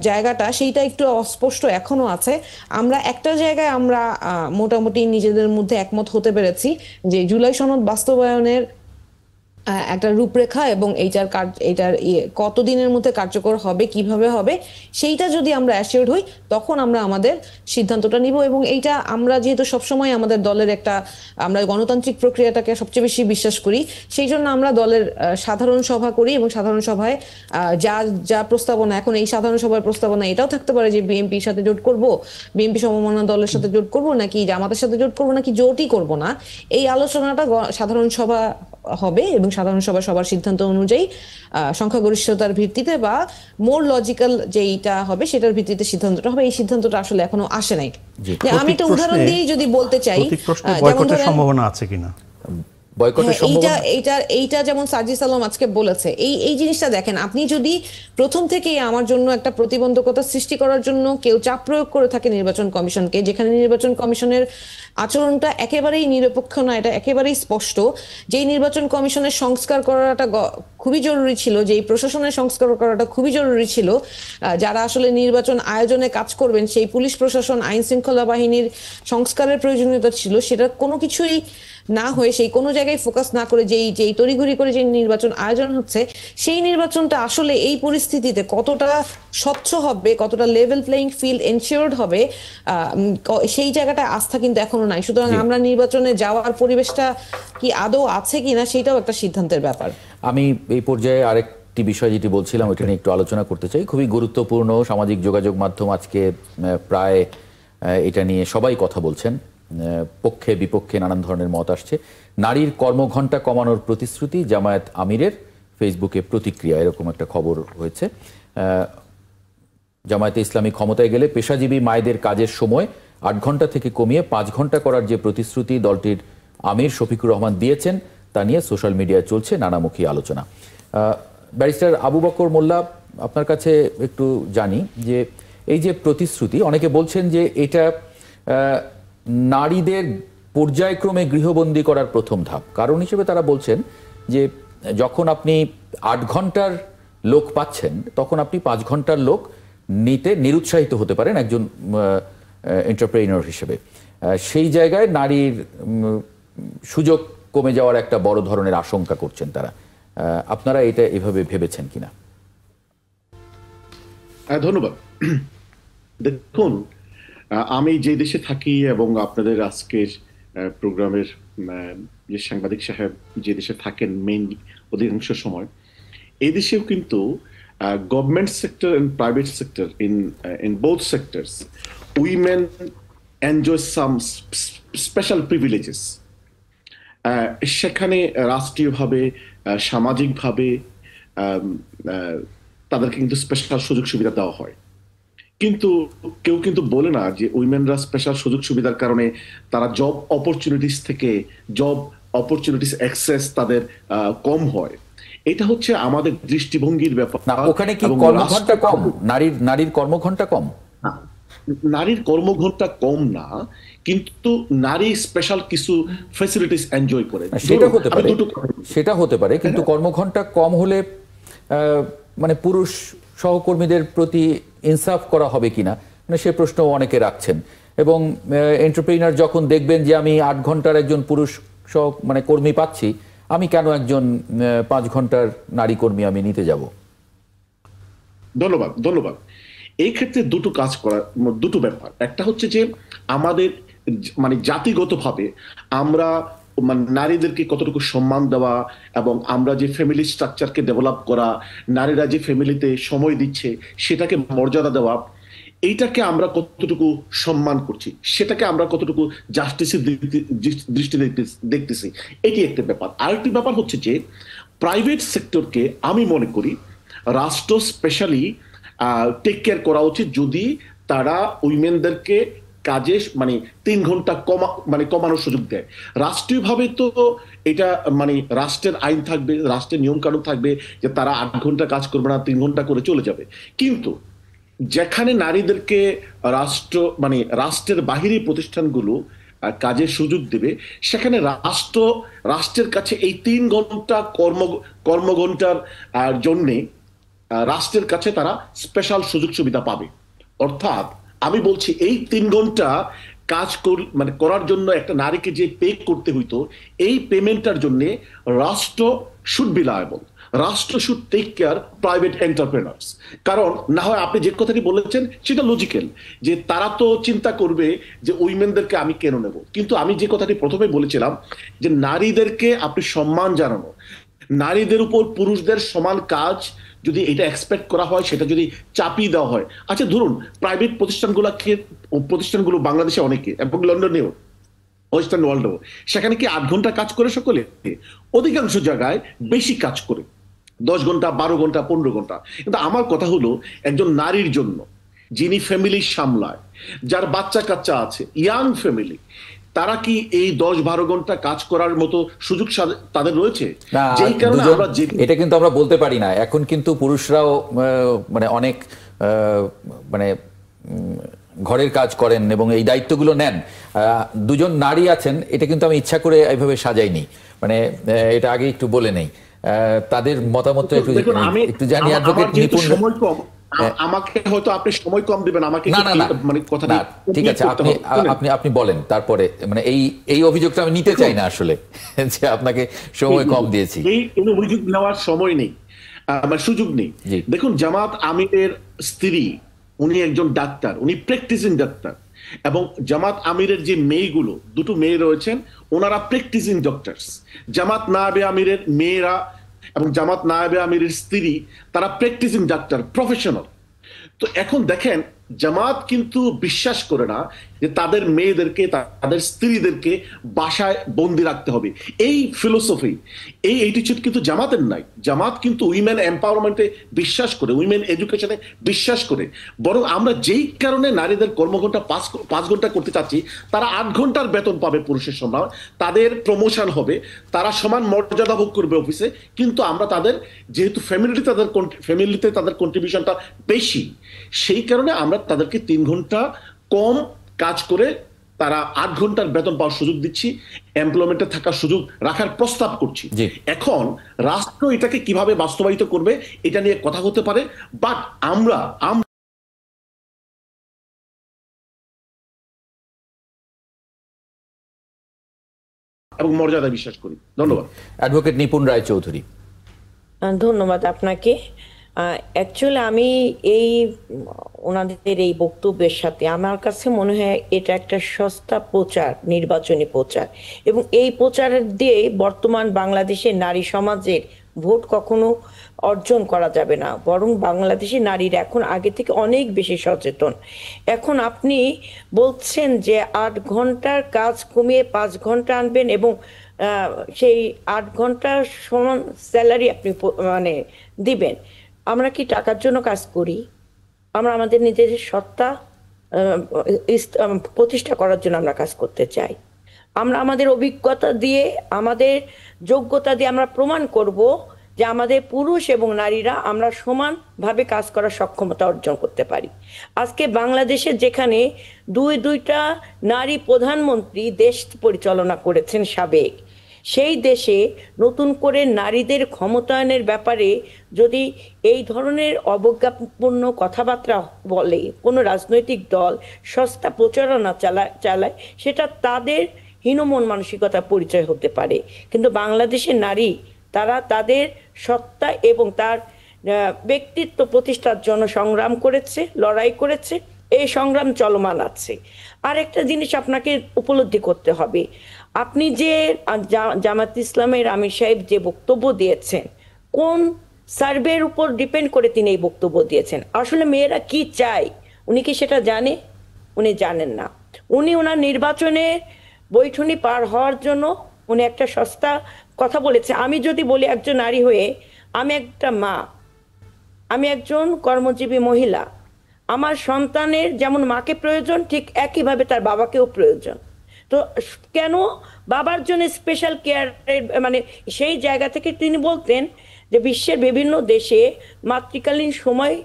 জায়গাটা, সেইটা একটু অস্পষ্ট এখনো আছে। আমরা একটা জায়গায় আমরা মোটামুটি নিজেদের মধ্যে একমত হতে পেরেছি যে জুলাই সনদ বাস্তবায়নের একটা রূপরেখা এবং এইটার কতদিনের মধ্যে কার্যকর হবে, কিভাবে হবে, সেইটা যদি আমরা অ্যাসিওর্ড হই, তখন আমরা আমাদের সিদ্ধান্তটা নিব। এবং এইটা আমরা যেহেতু সবসময় আমাদের দলের আমরা গণতান্ত্রিক প্রক্রিয়াটাকে সবচেয়ে বেশি বিশ্বাস করি, সেই জন্য আমরা দলের সাধারণ সভা করি এবং সাধারণ সভায় যা প্রস্তাবনা, এখন এই সাধারণ সভার প্রস্তাবনা এটাও থাকতে পারে যে বিএনপির সাথে জোট করব, বিএনপি সমমনা দলের সাথে জোট করব, নাকি জামাতের সাথে জোট করব, নাকি জোটই করব না। এই আলোচনাটা সাধারণ সভা হবে এবং সাধারণ সভা সবার সিদ্ধান্ত অনুযায়ী সংখ্যাগরিষ্ঠতার ভিত্তিতে বা মোর লজিক্যাল যেইটা হবে সেটার ভিত্তিতে সিদ্ধান্তটা হবে। এই সিদ্ধান্তটা আসলে এখনো আসে নাই। আমি একটা উদাহরণ দিয়ে যদি বলতে চাই, বয়কটের সম্ভাবনা আছে কিনা? বয়কটের হ্যাঁ, সম্ভাবনা? এইটা যেমন সাজিদ আলম আজকে বলেছে, এই জিনিসটা দেখেন, আপনি যদি প্রথম থেকেই আমার জন্য একটা প্রতিবন্ধকতা সৃষ্টি করার জন্য কেউ চাপ প্রয়োগ করে থাকে নির্বাচন কমিশনকে, যেখানে নির্বাচন কমিশনের আচরণটা একেবারেই নিরপেক্ষ না, এটা একেবারেই স্পষ্ট, যেই নির্বাচন কমিশনের সংস্কার করাটা খুবই জরুরি ছিল, যেই প্রশাসনের সংস্কার করাটা খুবই জরুরি ছিল, যারা আসলে নির্বাচন আয়োজনে কাজ করবেন সেই পুলিশ প্রশাসন, আইন শৃঙ্খলা বাহিনীর সংস্কারের প্রয়োজনীয়তা ছিল, সেটা কোনো কিছুই না হয়ে সেই কোনো জায়গায় ফোকাস না করে যেই তড়িঘড়ি করে যে নির্বাচন আয়োজন হচ্ছে, সেই নির্বাচনটা আসলে এই পরিস্থিতিতে কতটা স্বচ্ছ হবে, কতটা লেভেল প্লেইং ফিল্ড এনশিওরড হবে, সেই জায়গাটা আস্থা কিন্তু এখনো নাই। সুতরাং আমরা নির্বাচনে যাওয়ার পরিবেশটা কি আদৌ আছে কিনা সেটাও একটা সিদ্ধান্তের ব্যাপার। আমি এই পর্যায়ে আরেকটি বিষয় যেটি বলছিলাম ওটা নিয়ে একটু আলোচনা করতে চাই। খুবই গুরুত্বপূর্ণ, সামাজিক যোগাযোগ মাধ্যম আজকে প্রায় এটা নিয়ে সবাই কথা বলছেন, পক্ষে বিপক্ষে নানান ধরনের মত আসছে। নারীর কর্মঘণ্টা কমানোর প্রতিশ্রুতি জামায়াত আমিরের, ফেসবুকে প্রতিক্রিয়া, এরকম একটা খবর হয়েছে। জামায়াতে ইসলামী ক্ষমতায় গেলে পেশাজীবী মায়েদের কাজের সময় ৮ ঘন্টা থেকে কমিয়ে ৫ ঘন্টা করার যে প্রতিশ্রুতি দলটির আমির শফিকুর রহমান দিয়েছেন তা নিয়ে সোশ্যাল মিডিয়ায় চলছে নানামুখী আলোচনা। ব্যারিস্টার আবু বকর মোল্লা, আপনার কাছে একটু জানি যে এই যে প্রতিশ্রুতি, অনেকে বলছেন যে এটা নারীদের পর্যায়ক্রমে গৃহবন্দী করার প্রথম ধাপ। কারণ হিসেবে তারা বলছেন যে যখন আপনি ৮ ঘন্টার লোক পাচ্ছেন তখন আপনি ৫ ঘন্টার লোক নিতে নিরুৎসাহিত হতে পারেন একজন এন্টারপ্রেনার হিসেবে। সেই জায়গায় নারীর সুযোগ কমে যাওয়ার একটা বড় ধরনের আশঙ্কা করছেন তারা। আপনারা এটা এভাবে ভেবেছেন কিনা? ধন্যবাদ। দেখুন, আমি যে দেশে থাকি এবং আপনাদের আজকের প্রোগ্রামের যে সাংবাদিক সাহেব যে দেশে থাকেন মেইন অধিকাংশ সময়, এই দেশেও কিন্তু government sector and private sector in both sectors women enjoy some special privileges. সেখানে রাষ্ট্রীয়ভাবে সামাজিকভাবে তাদেরকে কিন্তু স্পেশাল সুযোগ সুবিধা দেওয়া হয়, কিন্তু কেউ কিন্তু বলে না যে উইমেনরা স্পেশাল সুযোগ সুবিধার কারণে তারা জব অপরচুনিটিস অ্যাক্সেস তাদের কম হয়। এটা হচ্ছে আমাদের দৃষ্টিভঙ্গির ব্যাপার। না, ওখানে কি কর্মঘণ্টা কম? নারীর কর্মঘণ্টা কম? নারীর কর্মঘণ্টা কম না, কিন্তু নারী স্পেশাল কিছু ফ্যাসিলিটিস এনজয় করে। সেটা হতে পারে, কিন্তু কর্মঘণ্টা কম হলে মানে পুরুষ সহকর্মীদের প্রতি ইনসাফ করা হবে কিনা, মানে সে প্রশ্ন অনেকে রাখছেন। এবং এন্টারপ্রেনার যখন দেখবেন যে আমি ৮ ঘন্টার একজন পুরুষ মানে কর্মী পাচ্ছি, আমি কেন একজন ৫ ঘন্টার নারী কর্মী আমি নিতে যাব? ধন্যবাদ। এই ক্ষেত্রে দুটো ব্যাপার। একটা হচ্ছে যে আমাদের মানে জাতিগতভাবে আমরা নারীদেরকে কতটুকু সম্মান দেওয়া, এবং আমরা যে ফ্যামিলি স্ট্রাকচারকে ডেভেলপ করা, নারীরা যে ফ্যামিলিতে সময় দিচ্ছে সেটাকে মর্যাদা দেওয়া, এইটাকে আমরা কতটুকু সম্মান করছি, সেটাকে আমরা কতটুকু জাস্টিসের দৃষ্টি দেখতেছি, এটি একটা ব্যাপার। আরেকটি ব্যাপার হচ্ছে যে প্রাইভেট সেক্টরকে আমি মনে করি রাষ্ট্র স্পেশালি টেক কেয়ার করা উচিত যদি তারা উইমেনদেরকে কাজে 3 ঘন্টা কমানোর সুযোগ দেয়। রাষ্ট্রীয়ভাবে তো এটা রাষ্ট্রের আইন থাকবে, রাষ্ট্রের নিয়ম কানুন থাকবে যে তারা 8 ঘন্টা কাজ করবে না, 3 ঘন্টা করে চলে যাবে। কিন্তু যেখানে নারীদেরকে রাষ্ট্রের বাহিনী প্রতিষ্ঠানগুলো কাজের সুযোগ দেবে, সেখানে রাষ্ট্রের কাছে এই 3 ঘন্টা কর্মঘণ্টার জন্যে রাষ্ট্রের কাছে তারা স্পেশাল সুযোগ সুবিধা পাবে। অর্থাৎ আমি বলছি এই 3 ঘন্টা কাজ করার জন্য একটা নারীকে যে পে করতে হইতো, এই পেমেন্টটার জন্য রাষ্ট্র শুড বি লায়াবল, রাষ্ট্র should take care private entrepreneurs. কারণ না হয় আপনি যে কথাটি বলেছেন সেটা লজিক্যাল, যে তারা তো চিন্তা করবে যে উইমেনদেরকে আমি কেন নেব। কিন্তু আমি যে কথাটি প্রথমে বলেছিলাম যে নারীদেরকে আপনি সম্মান জানানো, নারীদের উপর পুরুষদের সমান কাজ যদি এটা এক্সপেক্ট করা হয়, সেটা যদি চাপিয়ে দেওয়া হয়। আচ্ছা ধরুন প্রাইভেট প্রতিষ্ঠানগুলো বাংলাদেশে অনেকে, এবং লন্ডনেও, ওয়েস্টার্ন ওয়ার্ল্ডেও, সেখানে কি 8 ঘন্টা কাজ করে সকলে? অধিকাংশ জায়গায় বেশি কাজ করে, 10 ঘন্টা, 12 ঘন্টা, 15 ঘন্টা। কিন্তু আমার কথা হলো একজন নারীর জন্য যিনি ফ্যামিলি সামলায়, যার বাচ্চা কাচ্চা আছে, ইয়াং ফ্যামিলি, তারা কি এই 10-12 ঘন্টা কাজ করার মতো সুযোগ তাদের রয়েছে? না, যেই কারণে আমরা এটা কিন্তু আমরা বলতে পারি না। এখন কিন্তু পুরুষরাও মানে অনেক মানে ঘরের কাজ করেন এবং এই দায়িত্বগুলো নেন। দুজন নারী আছেন, এটা কিন্তু আমি ইচ্ছা করে এইভাবে সাজাইনি, মানে এটা আগে একটু বলে নেই। তাদের মতামত একটু জানি। অ্যাডভোকেট নিপুণ, সময় কম, আমাকে হয়তো আপনি সময় কম দিবেন, আমাকে মানে কথাটা ঠিক আছে, আপনি বলেন তারপরে। মানে এই অভিযোগটা আমি নিতে চাই না আসলে, যে আপনাকে সময় কম দিয়েছি। এই কোনো অভিযোগ নেওয়ার সময় নেই, আমার সুযোগ নেই। দেখুন, জামাত আমিরের স্ত্রী, উনি একজন ডাক্তার, উনি প্র্যাকটিসিং ডাক্তার, এবং জামাত আমিরের যে মেয়েগুলো, দুটো মেয়ে রয়েছেন, ওনারা প্র্যাকটিসিং ডক্টরস। জামাত নায়েবে আমিরের মেয়েরা এবং জামাত নায়েবে আমিরের স্ত্রী, তারা প্র্যাকটিসিং ডাক্তার, প্রফেশনাল। তো এখন দেখেন, জামাত কিন্তু বিশ্বাস করে না যে তাদের মেয়েদেরকে, তাদের স্ত্রীদেরকে বাসায় বন্দি রাখতে হবে। এই ফিলোসফি, এই অ্যাটিটিউড কিন্তু জামাতের নাই। জামাত কিন্তু উইমেন এম্পাওয়ারমেন্টে বিশ্বাস করে, উইমেন এডুকেশনে বিশ্বাস করে। বরং আমরা যেই কারণে নারীদের কর্মঘণ্টা 5 ঘন্টা করতে চাচ্ছি, তারা 8 ঘন্টার বেতন পাবে পুরুষের সমান, তাদের প্রমোশন হবে, তারা সমান মর্যাদা ভোগ করবে অফিসে। কিন্তু আমরা তাদের, যেহেতু ফ্যামিলিতে তাদের কন্ট্রিবিউশনটা বেশি, সেই কারণে আমরা তাদেরকে 3 ঘন্টা কম কাজ করে তারা 8 ঘন্টার বেতন পাওয়ার সুযোগ দিচ্ছি, এমপ্লয়মেন্টে থাকার সুযোগ রাখার প্রস্তাব করছি। এখন রাষ্ট্র এটাকে কিভাবে বাস্তবায়িত করবে এটা নিয়ে কথা হতে পারে, বাট আমরা এবং মর্যাদা বিশ্বাস করি। ধন্যবাদ। অ্যাডভোকেট নিপুণ রায়চৌধুরী। ধন্যবাদ আপনাকে। অ্যাকচুয়ালি আমি এই ওনাদের এই বক্তব্যের সাথে, আমার কাছে মনে হয় এটা একটা সস্তা প্রচার, নির্বাচনী প্রচার, এবং এই প্রচারের দিয়ে বর্তমান বাংলাদেশের নারী সমাজের ভোট কখনো অর্জন করা যাবে না। বরং বাংলাদেশের নারীরা এখন আগে থেকে অনেক বেশি সচেতন। এখন আপনি বলছেন যে 8 ঘন্টার কাজ কমিয়ে 5 ঘন্টা আনবেন এবং সেই 8 ঘন্টার সমান স্যালারি আপনি মানে দিবেন। আমরা কি টাকার জন্য কাজ করি? আমরা আমাদের নিজেদের সত্তা প্রতিষ্ঠা করার জন্য আমরা কাজ করতে চাই। আমরা আমাদের অভিজ্ঞতা দিয়ে, আমাদের যোগ্যতা দিয়ে আমরা প্রমাণ করব যে আমাদের পুরুষ এবং নারীরা আমরা সমানভাবে কাজ করার সক্ষমতা অর্জন করতে পারি। আজকে বাংলাদেশে যেখানে দুইটা নারী প্রধানমন্ত্রী দেশ পরিচালনা করেছেন সাবেক, সেই দেশে নতুন করে নারীদের ক্ষমতায়নের ব্যাপারে যদি এই ধরনের অবজ্ঞাপূর্ণ কথাবার্তা বলে কোনো রাজনৈতিক দল, সস্তা প্রচারণা চালায়, সেটা তাদের হীনমন মানসিকতার পরিচয় হতে পারে। কিন্তু বাংলাদেশের নারী, তারা তাদের সত্তা এবং তার ব্যক্তিত্ব প্রতিষ্ঠার জন্য সংগ্রাম করেছে, লড়াই করেছে, এই সংগ্রাম চলমান আছে। আর একটা জিনিস আপনাকে উপলব্ধি করতে হবে, আপনি যে জামাত ইসলামের আমির সাহেব যে বক্তব্য দিয়েছেন, কোন সার্ভের উপর ডিপেন্ড করে তিনি এই বক্তব্য দিয়েছেন? আসলে মেয়েরা কি চায় উনি কি সেটা জানে? উনি জানেন না। উনি ওনার নির্বাচনে বৈঠনি পার হওয়ার জন্য উনি একটা সস্তা কথা বলেছে। আমি যদি বলি একজন নারী হয়ে, আমি একটা মা, আমি একজন কর্মজীবী মহিলা, আমার সন্তানের যেমন মাকে প্রয়োজন, ঠিক একইভাবে তার বাবাকেও প্রয়োজন। তো কেন বাবার জন্য স্পেশাল কেয়ার, মানে সেই জায়গা থেকে তিনি বলতেন যে বিশ্বের বিভিন্ন দেশে মাতৃকালীন সময়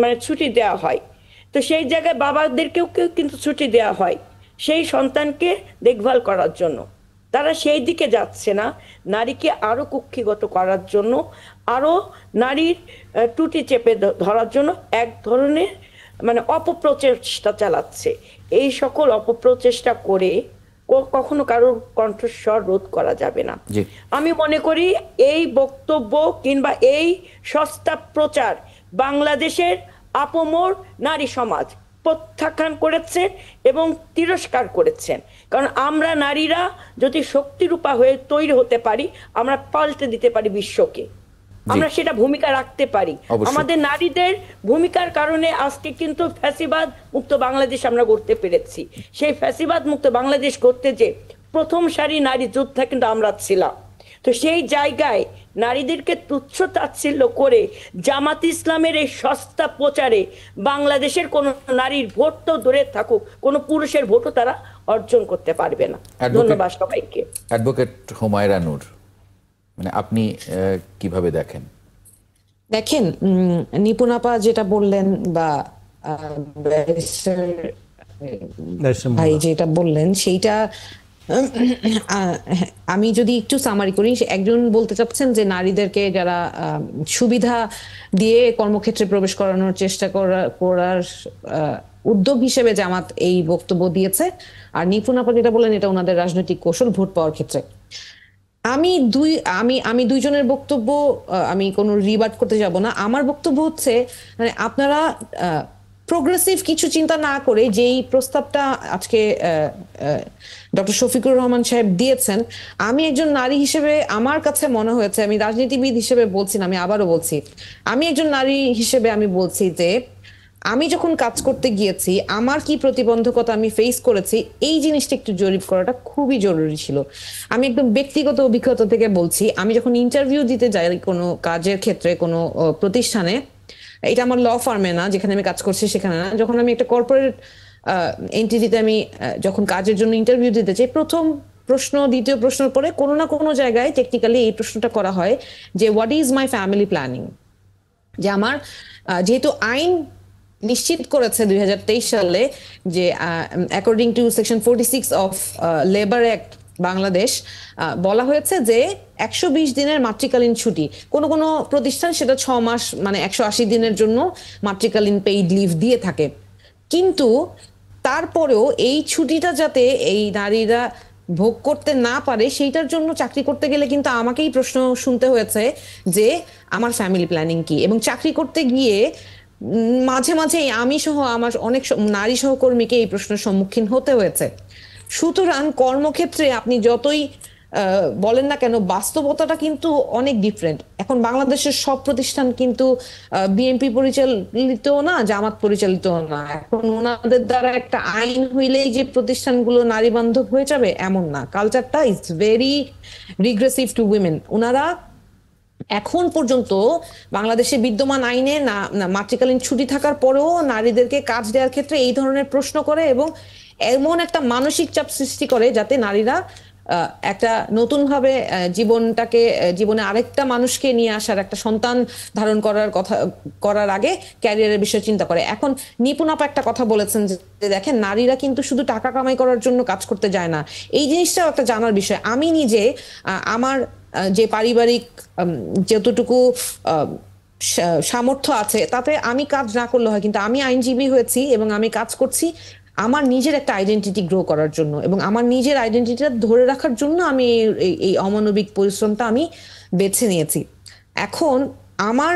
মানে ছুটি দেওয়া হয়, তো সেই জায়গায় বাবাদেরকেও কিন্তু ছুটি দেওয়া হয় সেই সন্তানকে দেখভাল করার জন্য। তারা সেই দিকে যাচ্ছে না, নারীকে আরো কুক্ষিগত করার জন্য, আরো নারীর টুটি চেপে ধরার জন্য এক ধরনের মানে অপপ্রচেষ্টা চালাচ্ছে। এই সকল অপপ্রচেষ্টা করে কখনো কারোর কণ্ঠস্বর রোধ করা যাবে না। আমি মনে করি এই বক্তব্য কিংবা এই সস্তা প্রচার বাংলাদেশের আপামর নারী সমাজ প্রত্যাখ্যান করেছেন এবং তিরস্কার করেছেন। কারণ আমরা নারীরা যদি শক্তিরূপা হয়ে তৈরি হতে পারি, আমরা পাল্টে দিতে পারি বিশ্বকে, আমরা সেটা ভূমিকা রাখতে পারি। আমাদের নারীদের ভূমিকার কারণে আজকে কিন্তু ফ্যাসিবাদ মুক্ত বাংলাদেশ আমরা গড়তে পেরেছি। সেই ফ্যাসিবাদ মুক্ত বাংলাদেশ করতে যে প্রথম সারি নারী যোদ্ধা কিন্তু আমরা ছিলাম। তো সেই জায়গায় নারীদেরকে তুচ্ছ তাচ্ছিল্য করে জামাত ইসলামের এই সস্তা প্রচারে বাংলাদেশের কোন নারীর ভোট তো দূরে থাকুক, কোন পুরুষের ভোটও তারা অর্জন করতে পারবে না। ধন্যবাদ সবাইকে। অ্যাডভোকেট হুমায়রা নূর, মানে আপনি কিভাবে দেখেন? দেখেন, নিপুণ আপা যেটা বললেন বা ভাই যেটা বললেন সেইটা আমি যদি একটু সামারি করি, একজন বলতে চাচ্ছেন যে নারীদেরকে যারা সুবিধা দিয়ে কর্মক্ষেত্রে প্রবেশ করানোর চেষ্টা করার উদ্যোগ হিসেবে জামাত এই বক্তব্য দিয়েছে, আর নিপুণ আপা যেটা বললেন এটা ওনাদের রাজনৈতিক কৌশল ভোট পাওয়ার ক্ষেত্রে। আমি দুইজনের বক্তব্য আমি কোনো রিবার্ট করতে যাব না। আমার বক্তব্য হচ্ছে, মানে আপনারা প্রোগ্রেসিভ কিছু চিন্তা না করে যেই প্রস্তাবটা আজকে ডক্টর শফিকুর রহমান সাহেব দিয়েছেন, আমি একজন নারী হিসেবে আমার কাছে মনে হয়েছে, আমি রাজনীতিবিদ হিসেবে বলছি না, আমি আবারও বলছি, আমি একজন নারী হিসেবে আমি বলছি যে আমি যখন কাজ করতে গিয়েছি আমার কি প্রতিবন্ধকতা আমি ফেস করেছি, এই জিনিসটা একটু জরিপ করাটা খুবই জরুরি ছিল। আমি একদম ব্যক্তিগত অভিজ্ঞতা থেকে বলছি, আমি যখন ইন্টারভিউ দিতে যাই কোনো কাজের ক্ষেত্রে কোনো প্রতিষ্ঠানে, এটা আমার ল ফার্মে না যেখানে আমি কাজ করছি সেখানে না, যখন আমি একটা কর্পোরেট এন্টিটিতে আমি যখন কাজের জন্য ইন্টারভিউ দিতে চাই, প্রথম প্রশ্ন দ্বিতীয় প্রশ্নের পরে কোনো না কোনো জায়গায় টেকনিক্যালি এই প্রশ্নটা করা হয় যে what is my family planning. যে আমার যেহেতু আইন নিশ্চিত করেছে 2023 সালে যে according to section 46 of labour act Bangladesh, বলা হয়েছে যে 120 দিনের মাতৃকালীন ছুটি, কোন কোন প্রতিষ্ঠান সেটা 6 মাস মানে 180 দিনের জন্য মাতৃকালীন পেইড লিভ দিয়ে থাকে। কিন্তু তারপরেও এই ছুটিটা যাতে এই নারীরা ভোগ করতে না পারে সেইটার জন্য চাকরি করতে গেলে কিন্তু আমাকেই প্রশ্ন শুনতে হয়েছে যে আমার ফ্যামিলি প্ল্যানিং কি, এবং চাকরি করতে গিয়ে মাঝে মাঝে আমি সহ আমার অনেক নারী সহকর্মীকে এই প্রশ্নের সম্মুখীন হতে হয়েছে। সুতরাং কর্মক্ষেত্রে আপনি যতই বলেন না কেন, বাস্তবতাটা কিন্তু অনেক ডিফারেন্ট। এখন বাংলাদেশের সব প্রতিষ্ঠান কিন্তু বিএনপি পরিচালিত না, জামাত পরিচালিত না। এখন ওনাদের দ্বারা একটা আইন হইলেই যে প্রতিষ্ঠানগুলো নারী বান্ধব হয়ে যাবে এমন না। কালচারটা is very regressive to women. ওনারা এখন পর্যন্ত বাংলাদেশে বিদ্যমান আইনে না মাতৃকালীন ছুটি থাকার পরেও নারীদেরকে কাজ দেওয়ার ক্ষেত্রে এই ধরনের প্রশ্ন করে এবং এমন একটা মানসিক চাপ সৃষ্টি করে যাতে নারীরা একটা নতুন ভাবে জীবনে আরেকটা মানুষকে নিয়ে আসার, একটা সন্তান ধারণ করার আগে ক্যারিয়ারের বিষয়ে চিন্তা করে। এখন নিপুণ আপা একটা কথা বলেছেন যে দেখেন নারীরা কিন্তু শুধু টাকা কামাই করার জন্য কাজ করতে যায় না, এই জিনিসটাও একটা জানার বিষয়। আমি নিজে আমার যে পারিবারিক যতটুকু সামর্থ্য আছে তাতে আমি কাজ না করলে হয়, কিন্তু আমি আইনজীবী হয়েছি এবং আমি কাজ করছি আমার নিজের একটা আইডেন্টিটি গ্রো করার জন্য, এবং আমার নিজের আইডেন্টিটিটা ধরে রাখার জন্য আমি এই অমানবিক পরিশ্রমটা আমি বেছে নিয়েছি। এখন আমার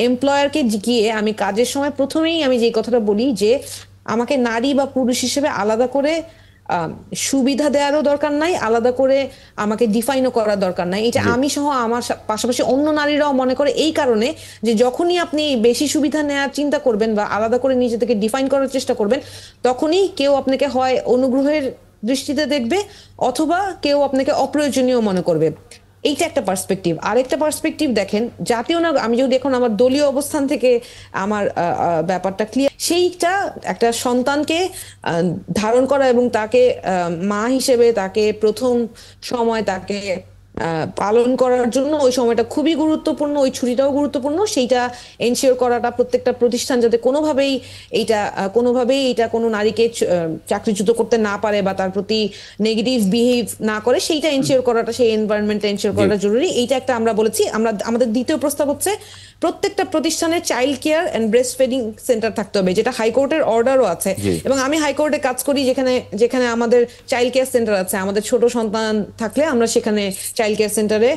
এমপ্লয়ারকে গিয়ে আমি কাজের সময় প্রথমেই আমি যে কথাটা বলি যে আমাকে নারী বা পুরুষ হিসেবে আলাদা করে সুবিধা দেওয়ারও দরকার নাই, আলাদা করে আমাকে ডিফাইনও করার দরকার নাই। এটা আমি সহ আমার পাশাপাশি অন্য নারীরাও মনে করে, এই কারণে যে যখনই আপনি বেশি সুবিধা নেওয়ার চিন্তা করবেন বা আলাদা করে নিজে থেকে ডিফাইন করার চেষ্টা করবেন, তখনই কেউ আপনাকে হয় অনুগ্রহের দৃষ্টিতে দেখবে অথবা কেউ আপনাকে অপ্রয়োজনীয় মনে করবে। এইটা একটা পার্সপেক্টিভ। আরেকটা পার্সপেক্টিভ দেখেন, জাতীয় না, আমি যদি এখন আমার দলীয় অবস্থান থেকে আমার ব্যাপারটা ক্লিয়ার, সেইটা একটা সন্তানকে ধারণ করা এবং তাকে মা হিসেবে তাকে প্রথম সময় তাকে পালন করার জন্য ওই সময়টা খুবই গুরুত্বপূর্ণ, ওই ছুটিটাও গুরুত্বপূর্ণ। সেইটা এনশিওর করাটা প্রত্যেকটা প্রতিষ্ঠান যাতে কোনোভাবেই এটা কোনো নারীকে চাকরিচ্যুত করতে না পারে বা তার প্রতি নেগেটিভ বিহেভ না করে, সেইটা এনশিওর করাটা, সেই এনভায়রনমেন্টটা এনশিওর করাটা জরুরি। এইটা একটা আমরা বলেছি। আমাদের দ্বিতীয় প্রস্তাব হচ্ছে প্রত্যেকটা প্রতিষ্ঠানে child care and breastfeeding centre থাকতে হবে, যেটা হাইকোর্টের অর্ডারও আছে। এবং আমি হাইকোর্টে কাজ করি যেখানে আমাদের চাইল্ড কেয়ার সেন্টার আছে। আমাদের ছোট সন্তান থাকলে আমরা সেখানে চাইল্ড কেয়ার সেন্টারে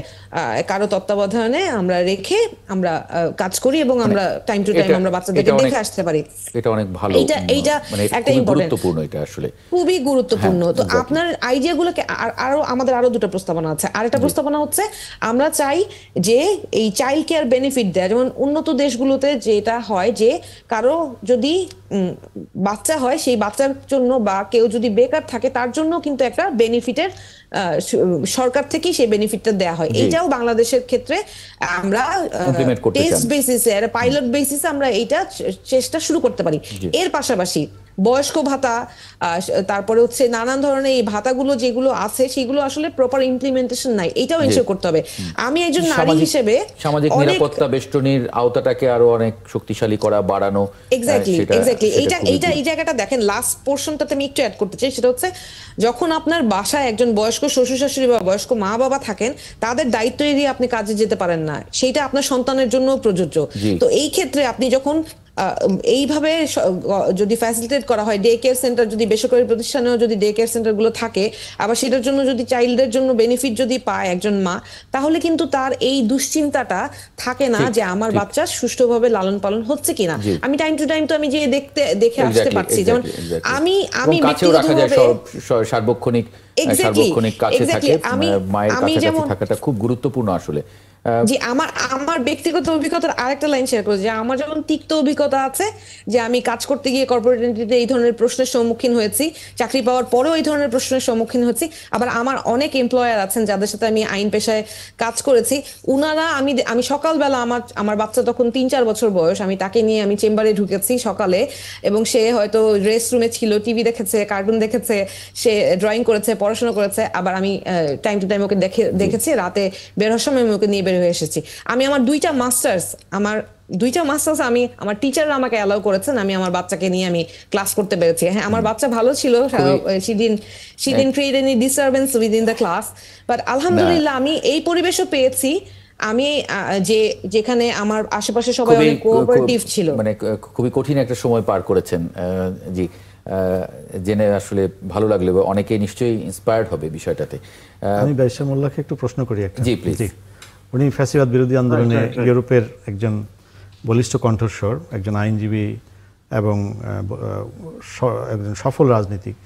কারো তত্ত্বাবধানে আমরা রেখে আমরা কাজ করি এবং আমরা টাইম টু টাইম আমরা বাচ্চাদেরকে দেখে আসতে পারি। এটা অনেক ভালো, এইটা একটা গুরুত্বপূর্ণ, এটা আসলে খুবই গুরুত্বপূর্ণ। তো আপনার আইডিয়াগুলোকে আমাদের আরো দুটো প্রস্তাবনা আছে। আরেকটা প্রস্তাবনা হচ্ছে আমরা চাই যে এই চাইল্ড কেয়ার বেনিফিট দেয়, যেমন উন্নত দেশগুলোতে যেটা হয় যে কারো যদি বাচ্চা হয়, সেই বাচ্চার জন্য বা কেউ যদি বেকার থাকে তার জন্য কিন্তু একটা বেনিফিটের সরকার থেকেই সেই বেনিফিটটা দেওয়া হয়। এইটাও বাংলাদেশের ক্ষেত্রে আমরা টেস্ট বেসিসে, পাইলট বেসিসে আমরা এইটা চেষ্টা শুরু করতে পারি। এর পাশাপাশি বয়স্ক ভাতা, তারপরে হচ্ছে নানান ধরনের এই ভাতাগুলো যেগুলো আছে সেগুলো আসলে প্রপার ইমপ্লিমেন্টেশন নাই, এটাও এনশিওর করতে হবে। আমি একজন নারী হিসেবে সামাজিক নিরাপত্তা বেষ্টনীর আওতাটাকে আরো অনেক শক্তিশালী করা, বাড়ানো। এক্স্যাক্টলি এই জায়গাটা দেখেন, লাস্ট পোর্শনটাতে আমি একটু অ্যাড করতে চাই, সেটা হচ্ছে যখন আপনার বাসায় একজন বয়স্ক শ্বশুর শাশুড়ি বা বয়স্ক মা বাবা থাকেন, তাদের দায়িত্ব এড়িয়ে আপনি কাজে যেতে পারেন না, সেইটা আপনার সন্তানের জন্য প্রযোজ্য। তো এই ক্ষেত্রে আপনি যখন এইভাবে যদি ফ্যাসিলিটেট করা হয়, ডে কেয়ার সেন্টার যদি বেসরকারি প্রতিষ্ঠানেও যদি ডে কেয়ার সেন্টার গুলো থাকে, আবার সেটার জন্য যদি চাইল্ডের জন্য বেনিফিট যদি পায় একজন মা, তাহলে কিন্তু তার এই দুশ্চিন্তাটা থাকে না যে আমার বাচ্চা সুষ্ঠুভাবে লালন পালন হচ্ছে কিনা। আমি টাইম টু টাইম তো আমি যে দেখে আসতে পারছি, যেমন আমি ব্যক্তিগতভাবে সার্বক্ষণিক কাছে থাকে, মায়ের কাছে থাকাটা খুব গুরুত্বপূর্ণ আসলে। জি, আমার ব্যক্তিগত অভিজ্ঞতার আরেকটা লাইন শেয়ার করি, যে আমার যেমন তিক্ত অভিজ্ঞতা আছে যে আমি কাজ করতে গিয়ে কর্পোরেট এন্টিটিতে এই ধরনের প্রশ্নের সম্মুখীন হয়েছি, চাকরি পাওয়ার পরেও এই ধরনের প্রশ্নের সম্মুখীন হয়েছি। আবার আমার অনেক এমপ্লয়ার আছেন যাদের সাথে আমি আইন পেশায় কাজ করেছি, উনারা আমি সকালবেলা আমার বাচ্চা তখন 3-4 বছর বয়স, আমি তাকে নিয়ে আমি চেম্বারে ঢুকেছি সকালে, এবং সে হয়তো রেস্ট রুমে ছিল, টিভি দেখেছে, কার্টুন দেখেছে, সে ড্রয়িং করেছে, পড়াশোনা করেছে। আবার আমি টাইম টু টাইম ওকে দেখেছি, রাতে বের হওয়ার সময় আমি ওকে নিয়ে বের হয়ে এসেছি। আমি আমার দুইটা মাস্টার্স আমি আমার টিচাররা আমাকে অ্যালাউ করেছেন, আমি আমার বাচ্চাকে নিয়ে আমি ক্লাস করতে পেরেছি। হ্যাঁ, আমার বাচ্চা ভালো ছিল, she didn't create any disturbance within the class, but আলহামদুলিল্লাহ আমি এই পরিবেশও পেয়েছি আমি যেখানে আমার আশেপাশে সবাই অনেক কোঅপারেটিভ ছিল। মানে খুবই কঠিন একটা সময় পার করেছেন। জি, জেনে আসলে ভালো লাগলো, অনেকেই নিশ্চয়ই ইন্সপায়ার্ড হবে বিষয়টাতে। আমি ব্যারিস্টার মোল্লাকে একটু প্রশ্ন করি একটা। জি প্লিজ। উনি ফ্যাসিবাদ বিরোধী আন্দোলনে ইউরোপের একজন বলিষ্ঠ কণ্ঠস্বর, একজন আইনজীবী এবং একজন সফল রাজনীতিক।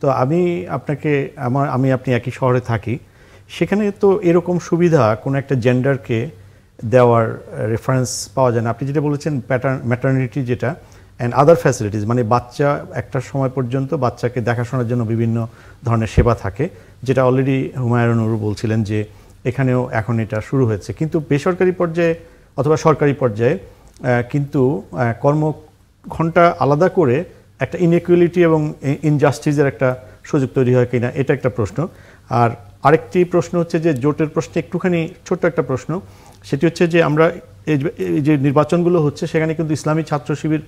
তো আপনি একই শহরে থাকি, সেখানে তো এরকম সুবিধা কোনো একটা জেন্ডারকে দেওয়ার রেফারেন্স পাওয়া যায় না। আপনি যেটা বলেছেন ম্যাটারনিটি যেটা অ্যান্ড আদার ফ্যাসিলিটিস, মানে বাচ্চা একটা সময় পর্যন্ত বাচ্চাকে দেখাশোনার জন্য বিভিন্ন ধরনের সেবা থাকে, যেটা অলরেডি হুমায়ুন নুরু বলছিলেন যে এখানেও এখন এটা শুরু হয়েছে। কিন্তু বেসরকারি পর্যায়ে অথবা সরকারি পর্যায়ে কিন্তু কর্মঘণ্টা আলাদা করে একটা ইনইকুয়ালিটি এবং ইনজাস্টিসের একটা সুযোগ তৈরি হয় কিনা, এটা একটা প্রশ্ন। আর আরেকটি প্রশ্ন হচ্ছে যে জোটের প্রশ্নে একটুখানি ছোট্ট একটা প্রশ্ন, সেটি হচ্ছে যে আমরা এই যে নির্বাচনগুলো হচ্ছে সেখানে কিন্তু ইসলামী ছাত্র শিবির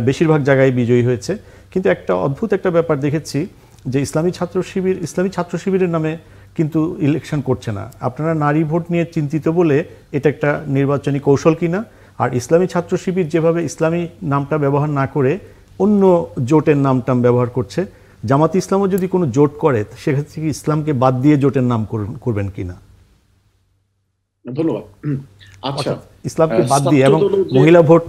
বেশিরভাগ জায়গায় বিজয়ী হয়েছে, কিন্তু একটা অদ্ভুত একটা ব্যাপার দেখেছি যে ইসলামী ছাত্র শিবিরের নামে কিন্তু ইলেকশন করছে না। আপনারা নারী ভোট নিয়ে চিন্তিত বলে এটা একটা নির্বাচনী কৌশল কিনা? আর ইসলামী ছাত্র শিবির যেভাবে ইসলামী নামটা ব্যবহার না করে অন্য জোটের নামটাম ব্যবহার করছে, জামাত ইসলামও যদি কোনো জোট করে সেক্ষেত্রে কি ইসলামকে বাদ দিয়ে জোটের নাম করবেন কিনা? ধন্যবাদ। আচ্ছা, ইসলামকে বাদ দিয়ে এবং মহিলা ভোট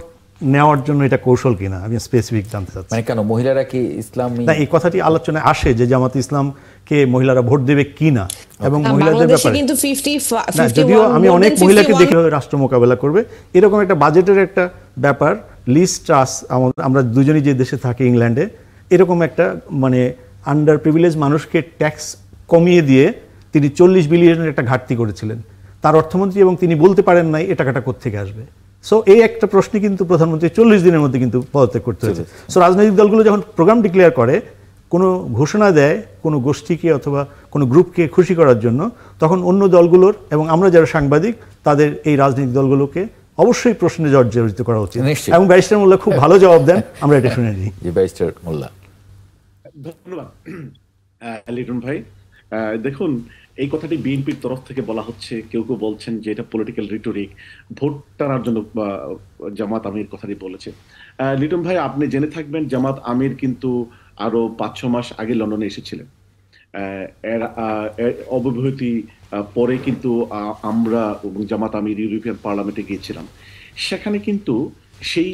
নেওয়ার জন্য এটা কৌশল কিনা আমি স্পেসিফিক জানতে চাচ্ছি। মানে কেন মহিলারা কি ইসলাম, না এই কথাটি আলোচনায় আসে যে জামাত ইসলামকে মহিলারা ভোট দেবে কিনা, এবং মহিলাদের ব্যাপারে যদিও আমি অনেক মহিলাকে দেখে রাষ্ট্র মোকাবেলা করবে এরকম একটা বাজেটের একটা ব্যাপার, লিস্ট ট্রাস, আমরা দুজনই যে দেশে থাকি ইংল্যান্ডে, এরকম একটা মানে আন্ডার প্রিভিলেজ মানুষকে ট্যাক্স কমিয়ে দিয়ে তিনি 40 বিলিয়নের একটা ঘাটতি করেছিলেন তার অর্থমন্ত্রী, এবং তিনি বলতে পারেন নাই এ টাকাটা কোত্থেকে আসবে। সো এই একটা প্রশ্নে কিন্তু প্রধানমন্ত্রী 40 দিনের মধ্যে কিন্তু পদত্যাগ করতে হয়েছে। সো রাজনৈতিক দলগুলো যখন প্রোগ্রাম ডিক্লেয়ার করে, কোনো ঘোষণা দেয় কোনো গোষ্ঠীকে অথবা কোনো গ্রুপকে খুশি করার জন্য, তখন অন্য দলগুলোর এবং আমরা যারা সাংবাদিক তাদের এই রাজনৈতিক দলগুলোকে অবশ্যই প্রশ্নে জর্জরিত করা উচিত। এবং ব্যারিস্টার মোল্লা খুব ভালো জবাব দেন, আমরা এটা শুনে নিই। ব্যারিস্টার মোল্লা। ধন্যবাদ লিটন ভাই। দেখুন, এই কথাটি বিএনপির তরফ থেকে বলা হচ্ছে, কেউ কেউ বলছেন যে এটা পলিটিক্যাল রিটোরিক, ভোট টানার জন্য জামাত আমির কথাটি বলেছে। লিটন ভাই, আপনি জেনে থাকবেন জামাত আমির কিন্তু আরো 5-6 মাস আগে লন্ডনে এসেছিলেন। এর অব্যাহতি পরে কিন্তু আমরা জামাত আমির ইউরোপিয়ান পার্লামেন্টে গিয়েছিলাম। সেখানে কিন্তু সেই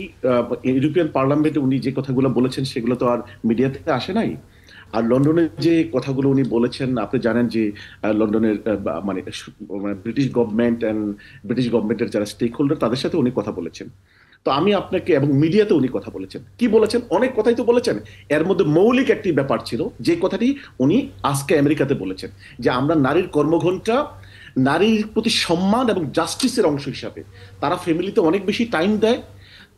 ইউরোপিয়ান পার্লামেন্টে উনি যে কথাগুলো বলেছেন সেগুলো তো আর মিডিয়াতে আসে নাই। আর লন্ডনের যে কথাগুলো উনি বলেছেন, আপনি জানেন যে লন্ডনের মানে ব্রিটিশ গভর্নমেন্টের যারা স্টেক হোল্ডার তাদের সাথে উনি কথা বলেছেন। তো আমি আপনাকে, এবং মিডিয়াতে উনি কথা বলেছেন, কি বলেছেন, অনেক কথাই তো বলেছেন। এর মধ্যে মৌলিক একটি ব্যাপার ছিল, যে কথাটি উনি আজকে আমেরিকাতে বলেছেন, যে আমরা নারীর কর্মঘণ্টা নারীর প্রতি সম্মান এবং জাস্টিসের অংশ হিসাবে, তারা ফ্যামিলিতে অনেক বেশি টাইম দেয়,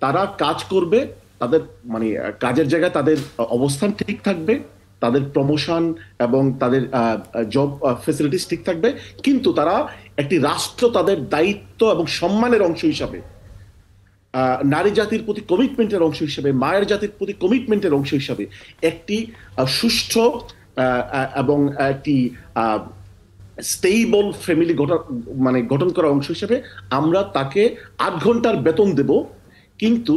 তারা কাজ করবে, তাদের মানে কাজের জায়গায় তাদের অবস্থান ঠিক থাকবে, তাদের প্রমোশন এবং তাদের জব ফ্যাসিলিটিস ঠিক থাকবে, কিন্তু তারা একটি রাষ্ট্র তাদের দায়িত্ব এবং সম্মানের অংশ হিসাবে, নারী জাতির প্রতি কমিটমেন্টের অংশ হিসেবে, মায়ের জাতির প্রতি কমিটমেন্টের অংশ হিসাবে একটি সুষ্ঠু এবং একটি স্টেবল ফ্যামিলি গঠন করার অংশ হিসেবে আমরা তাকে 8 ঘন্টার বেতন দেব, কিন্তু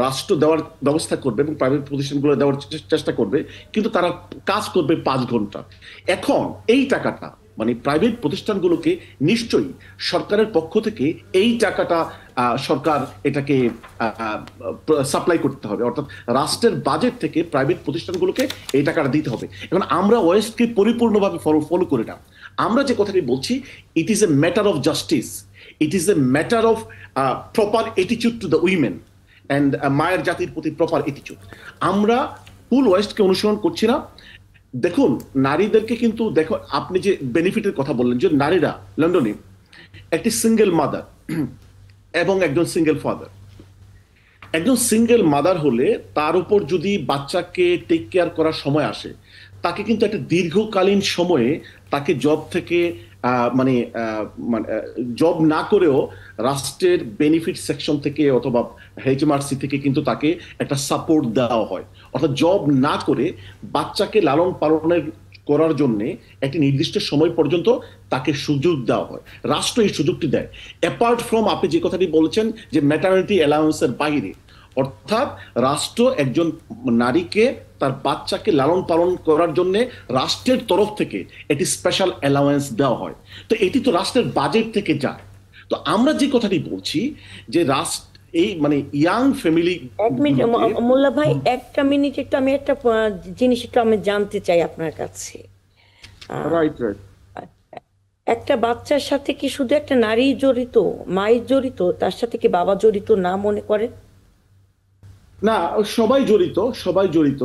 রাষ্ট্র দেওয়ার ব্যবস্থা করবে এবং প্রাইভেট প্রতিষ্ঠানগুলো দেওয়ার চেষ্টা করবে, কিন্তু তারা কাজ করবে 5 ঘন্টা। এখন এই টাকাটা মানে প্রাইভেট প্রতিষ্ঠানগুলোকে নিশ্চয়ই সরকারের পক্ষ থেকে এই টাকাটা সরকার এটাকে সাপ্লাই করতে হবে, অর্থাৎ রাষ্ট্রের বাজেট থেকে প্রাইভেট প্রতিষ্ঠানগুলোকে এই টাকাটা দিতে হবে। এখন আমরা ওয়েস্টকে পরিপূর্ণভাবে ফলো করি না। আমরা যে কথাটি বলছি, it is a matter of justice, it is a matter of proper attitude to the women and মায়ের জাতির প্রতি প্রপার অ্যাটিটিউড। আমরা ফুল ওয়েস্টকে অনুসরণ করছি না। দেখুন, নারীদেরকে কিন্তু দেখো, আপনি যে বেনিফিটের কথা বললেন, যে নারীরা লন্ডনে একটি সিঙ্গেল মাদার এবং একজন সিঙ্গেল ফাদার, একজন সিঙ্গেল মাদার হলে তার উপর যদি বাচ্চাকে টেক কেয়ার করার সময় আসে, তাকে কিন্তু একটা দীর্ঘকালীন সময়ে তাকে জব থেকে মানে জব না করেও রাষ্ট্রের বেনিফিট সেকশন থেকে অথবা এইচএমআরসি থেকে কিন্তু তাকে একটা সাপোর্ট দেওয়া হয়। অর্থাৎ জব না করে বাচ্চাকে লালন পালনের করার জন্য একটি নির্দিষ্ট সময় পর্যন্ত তাকে সুযোগ দেওয়া হয়, রাষ্ট্র এই সুযোগটি দেয়। অ্যাপার্ট ফ্রম আপনি যে কথাটি বলেছেন যে ম্যাটারনিটি অ্যালাউন্সের বাইরে, অর্থাৎ রাষ্ট্র একজন নারীকে তার বাচ্চাকে লালন পালন করার জন্য রাষ্ট্রের তরফ থেকে একটি স্পেশাল অ্যালাউন্স দেওয়া হয়। তো এটি তো রাষ্ট্রের বাজেট থেকে যায়। তো আমরা যে কথাটি বলছি যে রাষ্ট্র এই মানে ইয়াং ফ্যামিলি। এক মিনিট মোল্লা ভাই, একটা মিনিট একটু আমি একটা জিনিস একটু আমি জানতে চাই আপনার কাছে। রাইট। একটা বাচ্চার সাথে কি শুধু একটা নারী জড়িত, মাই জড়িত, তার সাথে কি বাবা জড়িত না মনে করেন? না, সবাই জড়িত,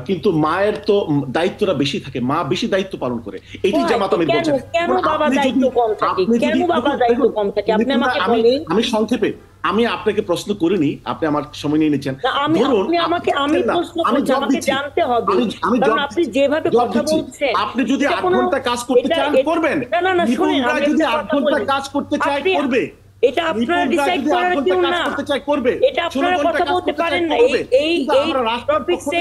কিন্তু মায়ের তো দায়িত্বটা বেশি থাকে, মা বেশি দায়িত্ব পালন করে। এটি জামাত আমির বলছেন। কেন বাবা দায়িত্ব কম থাকে? কেন বাবা দায়িত্ব কম থাকে? আপনি আমাকে বলেন। আমি সংক্ষেপে, আমি আপনাকে প্রশ্ন করিনি, আপনি আমার সময় নিয়ে নিয়েছেন। আমি প্রশ্ন করছি, আমাকে জানতে হবে, কারণ আপনি যেভাবে কথা বলছেন, আপনি যদি 8 ঘন্টা কাজ করতে চান করবেন। না শুনুন, আমি যদি 8 ঘন্টা কাজ করতে চাই করবে, এটা আপনারা ডিসাইড করার কেউ না, এটা আপনারা কথা বলতে পারেন না। এই টপিকসে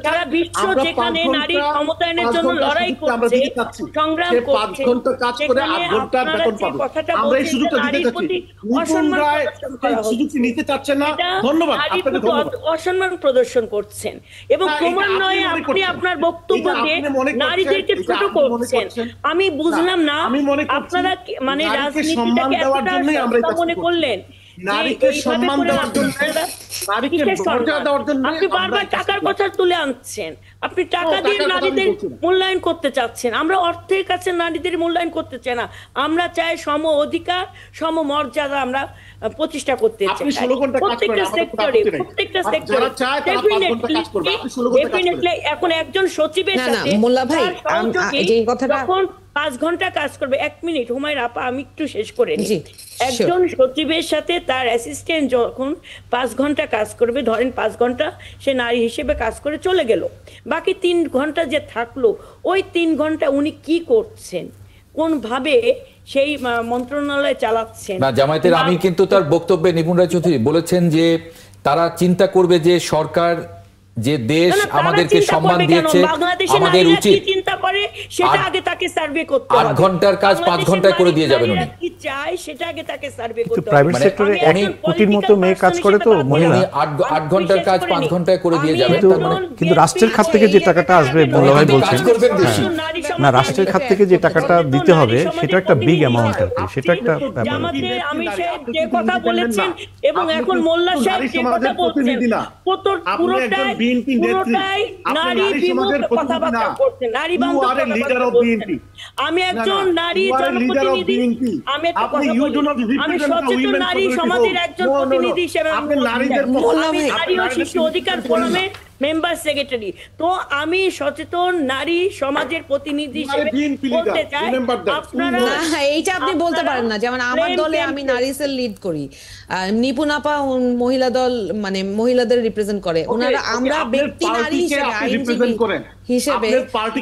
সারা বিশ্ব যেখানে নারীর ক্ষমতায়নের জন্য লড়াই করছে, সংগ্রাম করছে, সেখানে আপনারা যে কথাটা বলছেন নারীর প্রতি অসম্মান প্রদর্শন করছেন এবং ক্রমান্বয়ে আপনি আপনার বক্তব্য দিয়ে নারীদেরকে ছোট করছেন। আমি বুঝলাম না আপনারা মানে রাজনীতিটাকে এতটা মনে করলেন। নারীকে সম্মান দেওয়ার জন্য, নারীকে মর্যাদা দেওয়ার জন্য আপনি বারবার টাকার কথা তুলে আনছেন। আপনি টাকা দিয়ে নারীদের মূল্যায়ন করতে চাচ্ছেন। আমরা অর্থের কাছে নারীদের মূল্যায়ন করতে চাই না। আমরা চাই সম অধিকার, সম মর্যাদা আমরা প্রতিষ্ঠা করতে চাই প্রত্যেকটা সেক্টরে। ডেফিনেটলি এখন একজন সচিবের সাথে যখন 5 ঘন্টা কাজ করবে, 1 মিনিট হুমায়রা আপা, আমি একটু শেষ করে নিই। একজন সচিবের সাথে তার অ্যাসিস্ট্যান্ট যখন 5 ঘন্টা কাজ করবে, ধরেন 5 ঘন্টা সে নারী হিসেবে কাজ করে চলে গেল, বাকি 3 ঘন্টা যে থাকলো, ওই 3 ঘন্টা উনি কি করছেন, কোন ভাবে সেই মন্ত্রণালয় চালাচ্ছেন? না, জামায়াতের আমির কিন্তু তার বক্তব্যে নিপুণ রায় চৌধুরী বলেছেন যে তারা চিন্তা করবে যে সরকার যে দেশ আমাদেরকে সম্মান দিয়েছে, আমাদের উচিত করে সেটা আগে তাকে সার্ভে করতে হবে। 8 ঘন্টার কাজ 5 ঘন্টায় করে দিয়ে যাবেন উনি। কি চাই সেটা আগে তাকে সার্ভে করতে হবে। প্রাইভেট সেক্টরে অনেক কোটির মতো মেয়ে কাজ করে, তো মহিলা 8 ঘন্টার কাজ 5 ঘন্টায় করে দিয়ে যাবেন, তার মানে কিন্তু রাষ্ট্রের খাত থেকে যে টাকাটা আসবে মোল্লা ভাই বলছেন, না রাষ্ট্রের খাত থেকে যে টাকাটা দিতে হবে সেটা একটা বিগ অ্যামাউন্ট আর কি, সেটা একটা ব্যাপার। আমি যে কথা বলেছেন এবং এখন মোল্লা সাহেব যে কথা বলছেন পুরোটাই নারী বিমুখ কথাবার্তা করছেন, নারী বান্ধব কথাবার্তা বলছেন। আমি একজন নারী জনপ্রতিনিধি, আমি একটা কথা বলি, আমি সচেতন নারী সমাজের একজন প্রতিনিধি হিসেবে আমি নারী ও শিশু অধিকার ফোরামের মেম্বার সেক্রেটারি। তো আমি সচেতন নারী সমাজের প্রতিনিধি হিসেবে বলতে চাই, আপনারা এইটা আপনি বলতে পারেন না। যেমন আমার দলে আমি নারী সেল লিড করি, নিপুণ আপা মহিলা দল মানে মহিলাদের রিপ্রেজেন্ট করে, ওনারা আমরা ব্যক্তি নারী হিসেবে আইনজীবী হিসেবে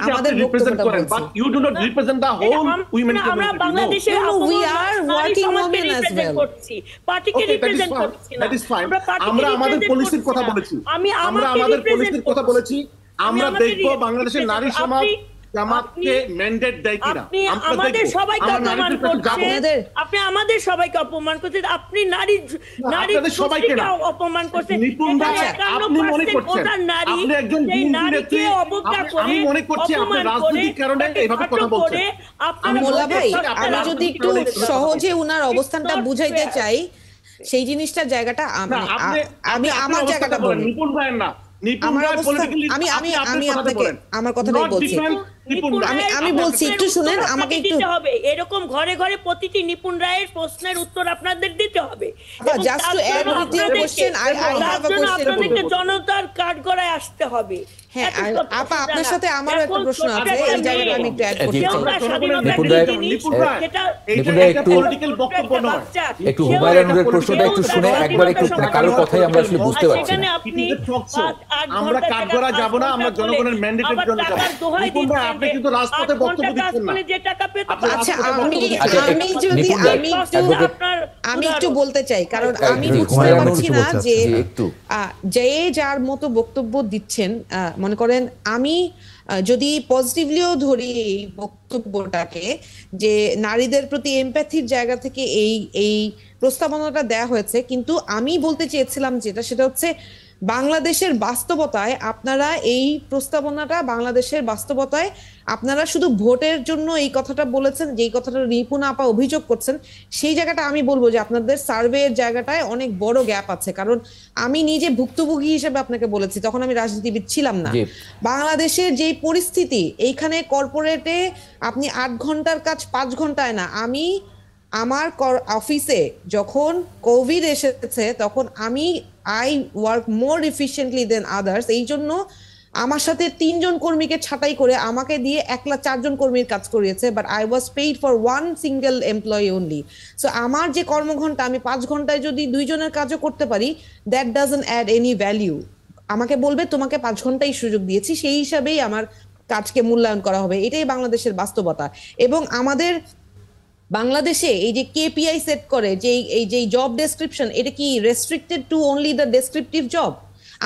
আমাদের বক্তব্যটা বলছি। You do not represent the whole women community. আমরা বাংলাদেশে we are working women as well. পার্টিকে রিপ্রেজেন্ট করছি না, that is fine. আমরা আমাদের পলিসির কথা বলেছি, আমরা আমাদের পলিসির কথা বলেছি। আমরা দেখব বাংলাদেশের নারী সমাজ জামাতকে ম্যান্ডেট দেয় কিনা। আপনি আমাদের সবাইকে অপমান করছেন, আপনি আমাদের সবাইকে অপমান করছেন, আপনি নারী সবাইকে অপমান করছেন। আপনি মনে করছেন আপনি একজন নারীকে অবজ্ঞা করে, আমি মনে করছি আপনি রাজনৈতিক কারণে এইভাবে কথা বলছেন। মোল্লা ভাই, আমি যদি একটু সহজে উনার অবস্থানটা বুঝাইতে চাই, সেই জিনিসটার জায়গাটা আমি আমার জায়গাটা বলি। নিপুণ ভাই না, আমার কথাটাই বলছি, আমি বলছি একটু শুনেন, আমাকে একটু হবে। এরকম ঘরে ঘরে প্রতিটি নিপুণ রায়ের প্রশ্নের উত্তর আপনাদের দিতে হবে। আপনাদেরকে জনতার কাঠগড়ায় আসতে হবে। হ্যাঁ আপা, আপনার সাথে আমারও একটা প্রশ্ন আছে, এই জায়গাটা আমি একটু অ্যাড করতে চাই। একটু হুমায়ুনের প্রশ্নটা একটু শুনে একবার একটু কারোর কথাই আমরা আসলে বুঝতে পারছি না। আমরা কাঠগড়া যাব না, আমরা জনগণের ম্যান্ডেটের জন্য যাব। আপনি কিন্তু রাজপথে বক্তব্য দিচ্ছেন না। আচ্ছা আমি একটু বলতে চাই, কারণ আমি বুঝতে পারছি না যে যার মতো বক্তব্য দিচ্ছেন। মনে করেন আমি যদি পজিটিভলিও ধরি এই বক্তব্যটাকে, যে নারীদের প্রতি এমপ্যাথির জায়গা থেকে এই প্রস্তাবনাটা দেয়া হয়েছে, কিন্তু আমি বলতে চেয়েছিলাম যেটা, সেটা হচ্ছে বাংলাদেশের বাস্তবতায় আপনারা এই প্রস্তাবনাটা বাংলাদেশের বাস্তবতায় আপনারা শুধু ভোটের জন্য এই কথাটা বলেছেন, যেই কথাটা নিপুণ আপা অভিযোগ করছেন, সেই জায়গাটা আমি বলবো যে আপনাদের সার্ভের জায়গাটায় অনেক বড় গ্যাপ আছে। কারণ আমি নিজে ভুক্তভোগী হিসেবে আপনাকে বলেছি, তখন আমি রাজনীতিবিদ ছিলাম না। বাংলাদেশের যেই পরিস্থিতি, এইখানে কর্পোরেটে আপনি 8 ঘন্টার কাজ 5 ঘন্টায় না। আমি আমার অফিসে যখন কোভিড এসেছে তখন I work more efficiently than others. এই জন্য আমার সাথে 3 জন কর্মীকে ছাঁটাই করে আমাকে দিয়ে 4 জন কর্মীর কাজ করিয়েছে, but I was paid for 1 single employee only. So আমার যে কর্মঘন্টা, আমি 5 ঘন্টায় যদি 2 জনের কাজও করতে পারি, that doesn't add any value. আমাকে বলবে তোমাকে 5 ঘন্টাই সুযোগ দিয়েছি, সেই হিসাবেই আমার কাজকে মূল্যায়ন করা হবে। এটাই বাংলাদেশের বাস্তবতা। এবং আমাদের বাংলাদেশে এই যে কেপিআই সেট করে, যে এই যে জব ডেসক্রিপশন, এটা কি restricted two only the descriptive job?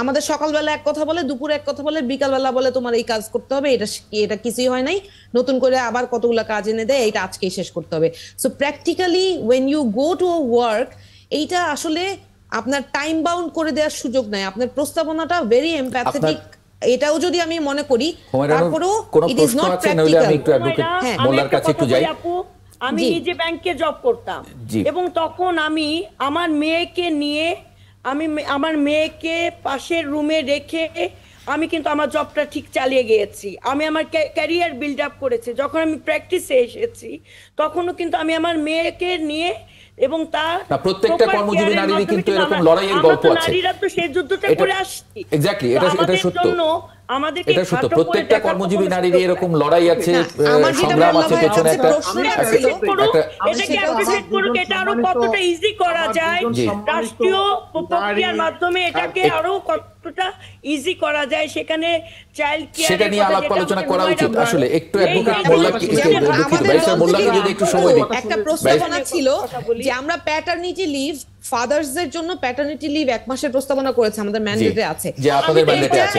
আমাদের সকালবেলা এক কথা বলে, দুপুরে এক কথা বলে, বিকালবেলা বলে তোমার এই কাজ করতে হবে, এটা কিছুই হয় নাই, নতুন করে আবার কতগুলো কাজ এনে দেয়, এটা আজকেই শেষ করতে হবে। So practically when you go to work, এইটা আসলে আপনার টাইম বাউন্ড করে দেওয়ার সুযোগ নাই। আপনার প্রস্তাবনাটা ভেরি এমপ্যাথেটিক, এটাও যদি আমি মনে করি, তারপরেও ইট ইজ নট প্র্যাকটিক্যাল। আমি নিজে ব্যাংকে জব করতাম এবং তখন আমি আমার মেয়েকে নিয়ে, আমার মেয়েকে পাশের রুমে রেখে আমি কিন্তু আমার জবটা ঠিক চালিয়ে গিয়েছি। আমি আমার ক্যারিয়ার বিল্ড আপ করেছি। যখন আমি প্র্যাকটিসে এসেছি তখনও কিন্তু আমি আমার মেয়েকে নিয়ে এবং তার প্রত্যেকটা কর্মজীবী নারীরই কিন্তু এরকম লড়াইয়ের গল্প আছে। নারীরা তো সেই যুদ্ধটা করে আসছে। এক্স্যাক্টলি, এটা সত্য। এটা সত্য, প্রত্যেকটা কর্মজীবী নারীর এরকম লড়াই আছে, সংগ্রাম আছে, পেছনে একটা এটা আরো কতটা ইজি করা যায়, রাষ্ট্রীয় প্রক্রিয়ার মাধ্যমে এটাকে আরো কতটা ইজি করা যায়, সেখানে চাইল্ড কেয়ার, সেটা নিয়ে আলাপ আলোচনা করা উচিত। আসলে একটু অ্যাডভোকেট মোল্লাকে যদি একটু সময় দিই। একটা প্রস্তাবনা ছিল যে আমরা প্যাটার্নিটি লিভ ফাদার্সদের জন্য প্যাটার্নিটি লিভ 1 মাসের প্রস্তাবনা করেছে, আমাদের ম্যান্ডেটে আছে। যে আপনাদের ম্যান্ডেটে আছে।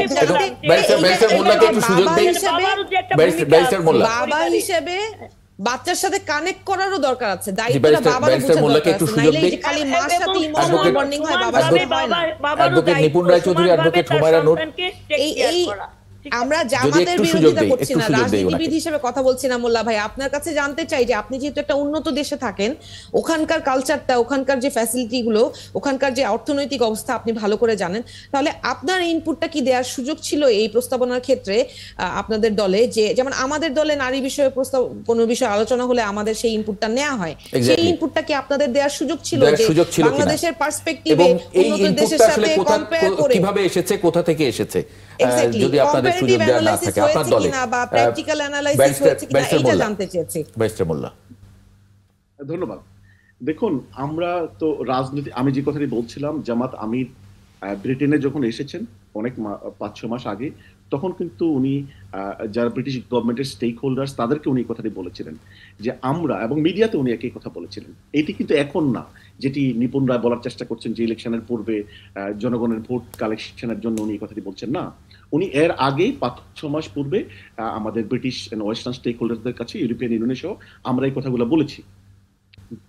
ব্যারিস্টার মোল্লাকে একটু সুযোগ দেই। ব্যারিস্টার মোল্লা, বাবা হিসেবে বাচ্চার সাথে কানেক্ট করারও দরকার আছে, দায়িত্বটা বাবারও বোঝা মোল্লাকে একটু দরকার আছে। সুযোগ নাইলে দেই। যে খালি মার সাথে ইমোশনাল বন্ডিং হয়, বাবার সাথে হয় না। অ্যাডভোকেট নিপুণ রায়চৌধুরী, অ্যাডভোকেট হুমায়রা নূর, এই আমরা জামাতের বিরোধিতা করছি না, রাজনীতিবিদ হিসেবে কথা বলছি না। মোল্লা ভাই, আপনার কাছে জানতে চাই যে আপনি যেহেতু একটা উন্নত দেশে থাকেন, ওখানকার কালচারটা, ওখানকার যে ফ্যাসিলিটি গুলো, ওখানকার যে অর্থনৈতিক অবস্থা আপনি ভালো করে জানেন, তাহলে আপনার ইনপুটটা কি দেওয়ার সুযোগ ছিল এই প্রস্তাবনার ক্ষেত্রে আপনাদের দলে? যে যেমন আমাদের দলে নারী বিষয়ে প্রস্তাব কোনো বিষয় আলোচনা হলে আমাদের সেই ইনপুটটা নেওয়া হয়, সেই ইনপুটটা কি আপনাদের দেওয়ার সুযোগ ছিল যে বাংলাদেশের পার্সপেক্টিভে উন্নত দেশের সাথে কম্পেয়ার করে কিভাবে এসেছে, কোথা থেকে এসেছে, যদি আপনাদের সুযোগ দেওয়া না থাকে আপনার দলে বা প্র্যাকটিক্যাল অ্যানালাইসিস হয়েছে কিনা এটা জানতে চেয়েছি। ব্যারিস্টার মোল্লা, ধন্যবাদ। দেখুন, আমরা তো রাজনীতি, আমি যে কথাটি বলছিলাম, জামাত আমির ব্রিটেনে যখন এসেছেন অনেক 5-6 মাস আগে, তখন কিন্তু উনি যারা ব্রিটিশ গভর্নমেন্টের স্টেক হোল্ডার্স তাদেরকে উনি কথাটি বলেছিলেন যে আমরা, এবং মিডিয়াতে উনি একই কথা বলেছিলেন। এটি কিন্তু এখন না যেটি নিপুণ রায় বলার চেষ্টা করছেন যে ইলেকশনের পূর্বে জনগণের ভোট কালেকশনের জন্য উনি কথাটি বলছেন না। উনি এর আগেই 5-6 মাস পূর্বে আমাদের ব্রিটিশ ওয়েস্টার্ন স্টেক হোল্ডারদের কাছে, ইউরোপিয়ান ইউনিয়নের সহ আমরা এই কথাগুলো বলেছি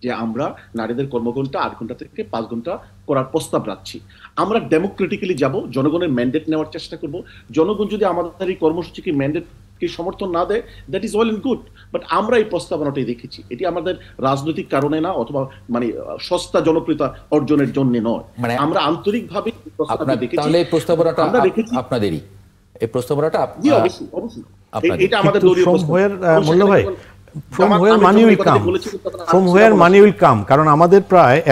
যে আমরা নারীদের কর্মঘণ্টা 8 ঘন্টা থেকে 5 ঘন্টা করার প্রস্তাব রাখছি। আমরা ডেমোক্রেটিক্যালি যাব, জনগণের ম্যান্ডেট নেওয়ার চেষ্টা করব। জনগণ যদি আমাদের এই কর্মসূচিকে ম্যান্ডেটকে সমর্থন না দেয়, that is well and good, but আমরা এই প্রস্তাবনাটাই রেখেছি। এটি আমাদের রাজনৈতিক কারণে না, অথবা মানে সস্তা জনপ্রিয়তা অর্জনের জন্য নয়, আমরা আন্তরিকভাবে তাহলে এই প্রস্তাবনাটা আপনাদেরই, এই প্রস্তাবনাটা এটা আমাদের দলীয় মোল্লা ভাই, from where money will come, কারণ আমাদের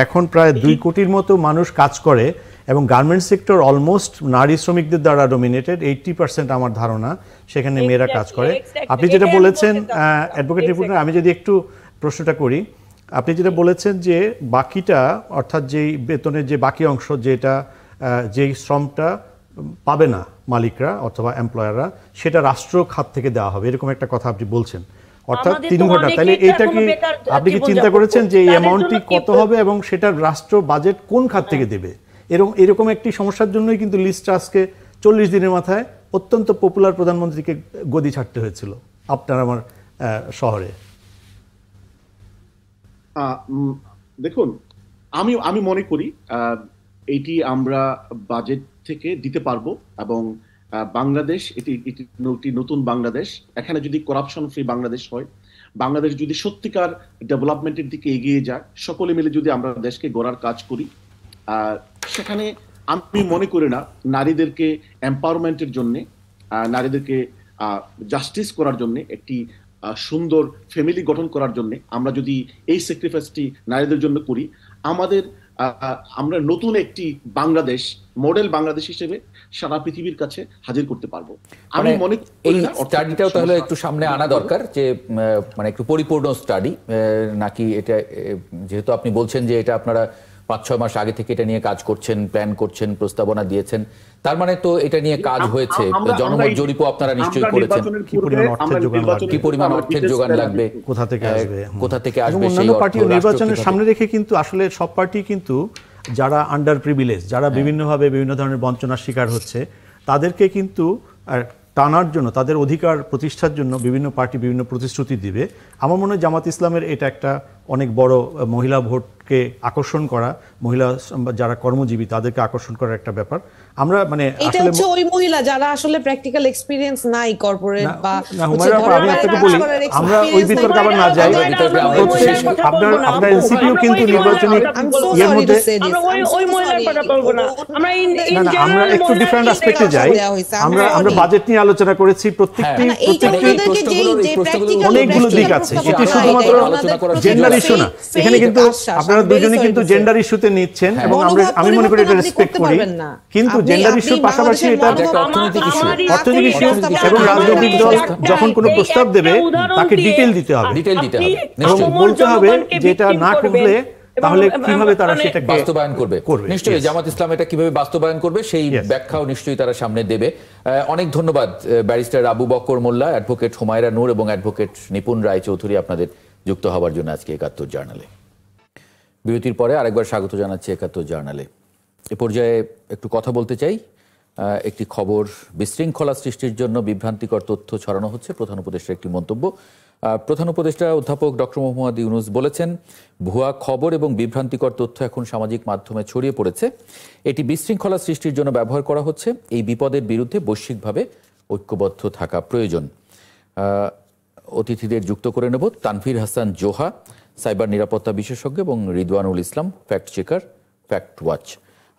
এখন প্রায় 2 কোটির মতো মানুষ কাজ করে এবং গার্মেন্টস সেক্টর অলমোস্ট নারী শ্রমিকদের দ্বারা ডমিনেটেড। 80% আমার ধারণা সেখানে মেয়েরা কাজ করে। আপনি যেটা বলেছেন অ্যাডভোকেট নিপুণ, আমি যদি একটু প্রশ্নটা করি, আপনি যেটা বলেছেন যে বাকিটা, অর্থাৎ যেই বেতনের যে বাকি অংশ, যেটা যেই শ্রমটা পাবে না মালিকরা অথবা এমপ্লয়াররা, সেটা রাষ্ট্র খাত থেকে দেওয়া হবে, এরকম একটা কথা আপনি বলছেন, অর্থাৎ 3 ঘন্টা। তাহলে এটা কি আপনি কি চিন্তা করেছেন যে এই অ্যামাউন্টটি কত হবে এবং সেটা রাষ্ট্র বাজেট কোন খাত থেকে দেবে? এরকম একটি সমস্যার জন্যই কিন্তু লিস্টটা আজকে 40 দিনের মাথায় অত্যন্ত পপুলার প্রধানমন্ত্রীকে গদি ছাড়তে হয়েছিল আপনার আমার শহরে। দেখুন, আমি মনে করি এটি আমরা বাজেট থেকে দিতে পারবো, এবং বাংলাদেশ এটি নতুন বাংলাদেশ। এখানে যদি করাপশন ফ্রি বাংলাদেশ হয়, বাংলাদেশ যদি সত্যিকার ডেভেলপমেন্টের দিকে এগিয়ে যায়, সকলে মিলে যদি আমরা দেশকে গড়ার কাজ করি, সেখানে আমি মনে করি না নারীদেরকে এম্পাওয়ারমেন্টের জন্য, নারীদেরকে জাস্টিস করার জন্য, একটি সুন্দর ফ্যামিলি গঠন করার জন্য আমরা যদি এই স্যাক্রিফাইসটি নারীদের জন্য করি, আমরা নতুন একটি বাংলাদেশ, মডেল বাংলাদেশ হিসেবে সারা পৃথিবীর কাছে হাজির করতে পারবো। আমি মনে করি এই স্টাডিটাও তাহলে একটু সামনে আনা দরকার, যে মানে একটু পরিপূর্ণ স্টাডি নাকি এটা, যেহেতু আপনি বলছেন যে এটা আপনারা 5-6 মাস আগে থেকে এটা নিয়ে কাজ করছেন, প্ল্যান করছেন, প্রস্তাবনা দিয়েছেন, তার মানে তো এটা নিয়ে কাজ হয়েছে। জনমত জরিপও আপনারা নিশ্চয়ই করেছেন, কি পরিমাণ অর্থের যোগান লাগবে, কোথা থেকে আসবে, অন্যান্য পার্টির নির্বাচনের সামনে রেখে কিন্তু আসলে সব পার্টি কিন্তু যারা আন্ডার প্রিভিলেজ, যারা বিভিন্নভাবে বিভিন্ন ধরনের বঞ্চনার শিকার হচ্ছে, তাদেরকে কিন্তু টানার জন্য, তাদের অধিকার প্রতিষ্ঠার জন্য বিভিন্ন পার্টি বিভিন্ন প্রতিশ্রুতি দিবে। আমার মনে হয় জামাত ইসলামের এটা একটা অনেক বড় মহিলা ভোটকে আকর্ষণ করা, মহিলা যারা কর্মজীবী তাদেরকে আকর্ষণ করার একটা ব্যাপার। আমরা মানে এটা হচ্ছে ওই মহিলা যারা আসলে প্র্যাকটিক্যাল এক্সপেরিয়েন্স নাই কর্পোরেট বা আমি আপনাকে বলি, আমরা ওই বিতর্কে আবার না যাই। আপনার এনসিপিও কিন্তু নির্বাচনী এর মধ্যে আমরা একটু ডিফারেন্ট অ্যাসপেক্টে যাই। আমরা বাজেট নিয়ে আলোচনা করেছি, প্রত্যেকটি অনেকগুলো দিক আছে, এটি শুধুমাত্র জেন্ডার ইস্যু না। এখানে কিন্তু আপনারা দুজনে কিন্তু জেন্ডার ইস্যুতে নিচ্ছেন এবং আমি মনে করি এটা রেসপেক্ট করি, কিন্তু জেন্ডার ইস্যুর পাশাপাশি এটা অর্থনৈতিক ইস্যু এবং রাজনৈতিক দল যখন কোনো প্রস্তাব দেবে তাকে ডিটেইল দিতে হবে এবং বলতে হবে যে এটা না করলে তাহলে কিভাবে তারা সেটা বাস্তবায়ন করবে। নিশ্চয়ই জামাত ইসলাম এটা কিভাবে বাস্তবায়ন করবে সেই ব্যাখ্যাও নিশ্চয়ই তারা সামনে দেবে। অনেক ধন্যবাদ ব্যারিস্টার আবু বকর মোল্লা, অ্যাডভোকেট হুমায়রা নূর এবং অ্যাডভোকেট নিপুণ রায়চৌধুরী আপনাদের যুক্ত হওয়ার জন্য আজকে ৭১ জার্নালে। বিরতির পরে আরেকবার স্বাগত জানাচ্ছি ৭১ জার্নালে। এ পর্যায়ে একটু কথা বলতে চাই। একটি খবর, বিশৃঙ্খলা সৃষ্টির জন্য বিভ্রান্তিকর তথ্য ছড়ানো হচ্ছে, প্রধান উপদেষ্টার একটি মন্তব্য। প্রধান উপদেষ্টা অধ্যাপক ডক্টর মোহাম্মদ ইউনূস বলেছেন, ভুয়া খবর এবং বিভ্রান্তিকর তথ্য এখন সামাজিক মাধ্যমে ছড়িয়ে পড়েছে, এটি বিশৃঙ্খলা সৃষ্টির জন্য ব্যবহার করা হচ্ছে। এই বিপদের বিরুদ্ধে বৈশ্বিকভাবে ঐক্যবদ্ধ থাকা প্রয়োজন। অতিথিদের যুক্ত করে নেব তানভীর হাসান জোহা, সাইবার নিরাপত্তা বিশেষজ্ঞ, এবং রিদওয়ানুল ইসলাম, ফ্যাক্ট চেকার, ফ্যাক্ট ওয়াচ।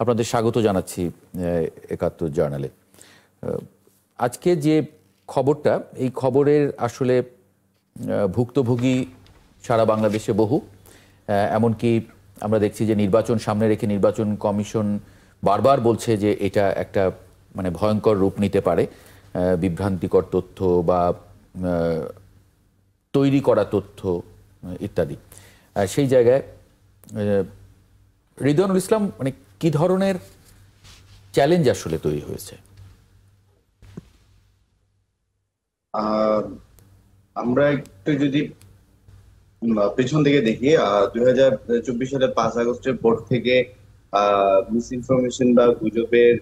আপনাদের স্বাগত জানাচ্ছি ৭১ জার্নালে। আজকে যে খবরটা, এই খবরের আসলে ভুক্তভোগী সারা বাংলাদেশে বহু। এমনকি আমরা দেখছি যে নির্বাচন সামনে রেখে নির্বাচন কমিশন বারবার বলছে যে এটা একটা মানে ভয়ঙ্কর রূপ নিতে পারে, বিভ্রান্তিকর তথ্য বা তৈরি করা তথ্য ইত্যাদি। সেই জায়গায় রিদওয়ানুল ইসলাম, মানে কি ধরনের চ্যালেঞ্জ আসলে তৈরি হয়েছে? আমরা একটু যদি পেছন থেকে দেখি, 2024 সালের 5 আগস্টের পর থেকে মিস ইনফরমেশন বা গুজবের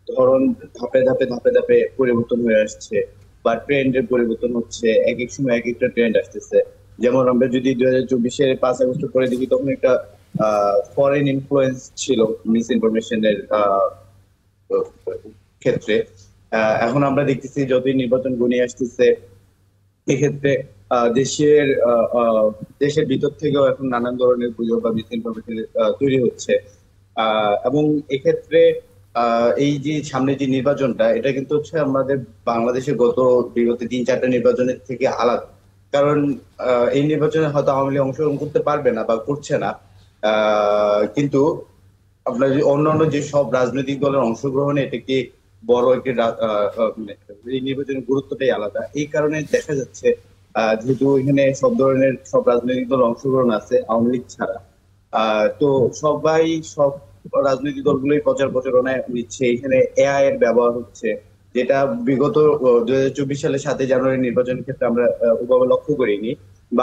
ধরন ধাপে ধাপে ধাপে ধাপে পরিবর্তন হয়ে আসছে, বা ট্রেন্ডের পরিবর্তন হচ্ছে। এক এক সময় এক একটা ট্রেন্ড আসতেছে। যেমন আমরা যদি 2024-এর 5 আগস্টের পরে দেখি, তখন একটা ফরেন ইনফ্লুয়েন্স ছিল মিস ইনফরমেশনের ক্ষেত্রে। এখন আমরা দেখতেছি যতই নির্বাচন ঘনিয়ে আসতেছে, এক্ষেত্রে দেশের ভিতর থেকেও এখন নানান ধরনের গুজব বা মিস ইনফরমেশন তৈরি হচ্ছে। এবং এক্ষেত্রে এই যে সামনে যে নির্বাচনটা, এটা কিন্তু হচ্ছে আমাদের বাংলাদেশের বিগত 3-4টা নির্বাচনের থেকে আলাদা। কারণ এই নির্বাচনে হয়তো আওয়ামী লীগ অংশগ্রহণ করতে পারবে না বা করছে না, কিন্তু আপনার অন্যান্য যে সব রাজনৈতিক দলের অংশগ্রহণে এটা কি বড় একটি এই নির্বাচনের গুরুত্বটাই আলাদা। এই কারণে দেখা যাচ্ছে, যেহেতু এখানে সব রাজনৈতিক দল অংশগ্রহণ আছে আওয়ামী লীগ ছাড়া, তো সব রাজনৈতিক দলগুলোই প্রচার প্রচারণায় নিচ্ছে। এখানে এআই এর ব্যবহার হচ্ছে, যেটা বিগত 2024 সালের 7 জানুয়ারি নির্বাচনের ক্ষেত্রে আমরা ওভাবে লক্ষ্য করিনি বা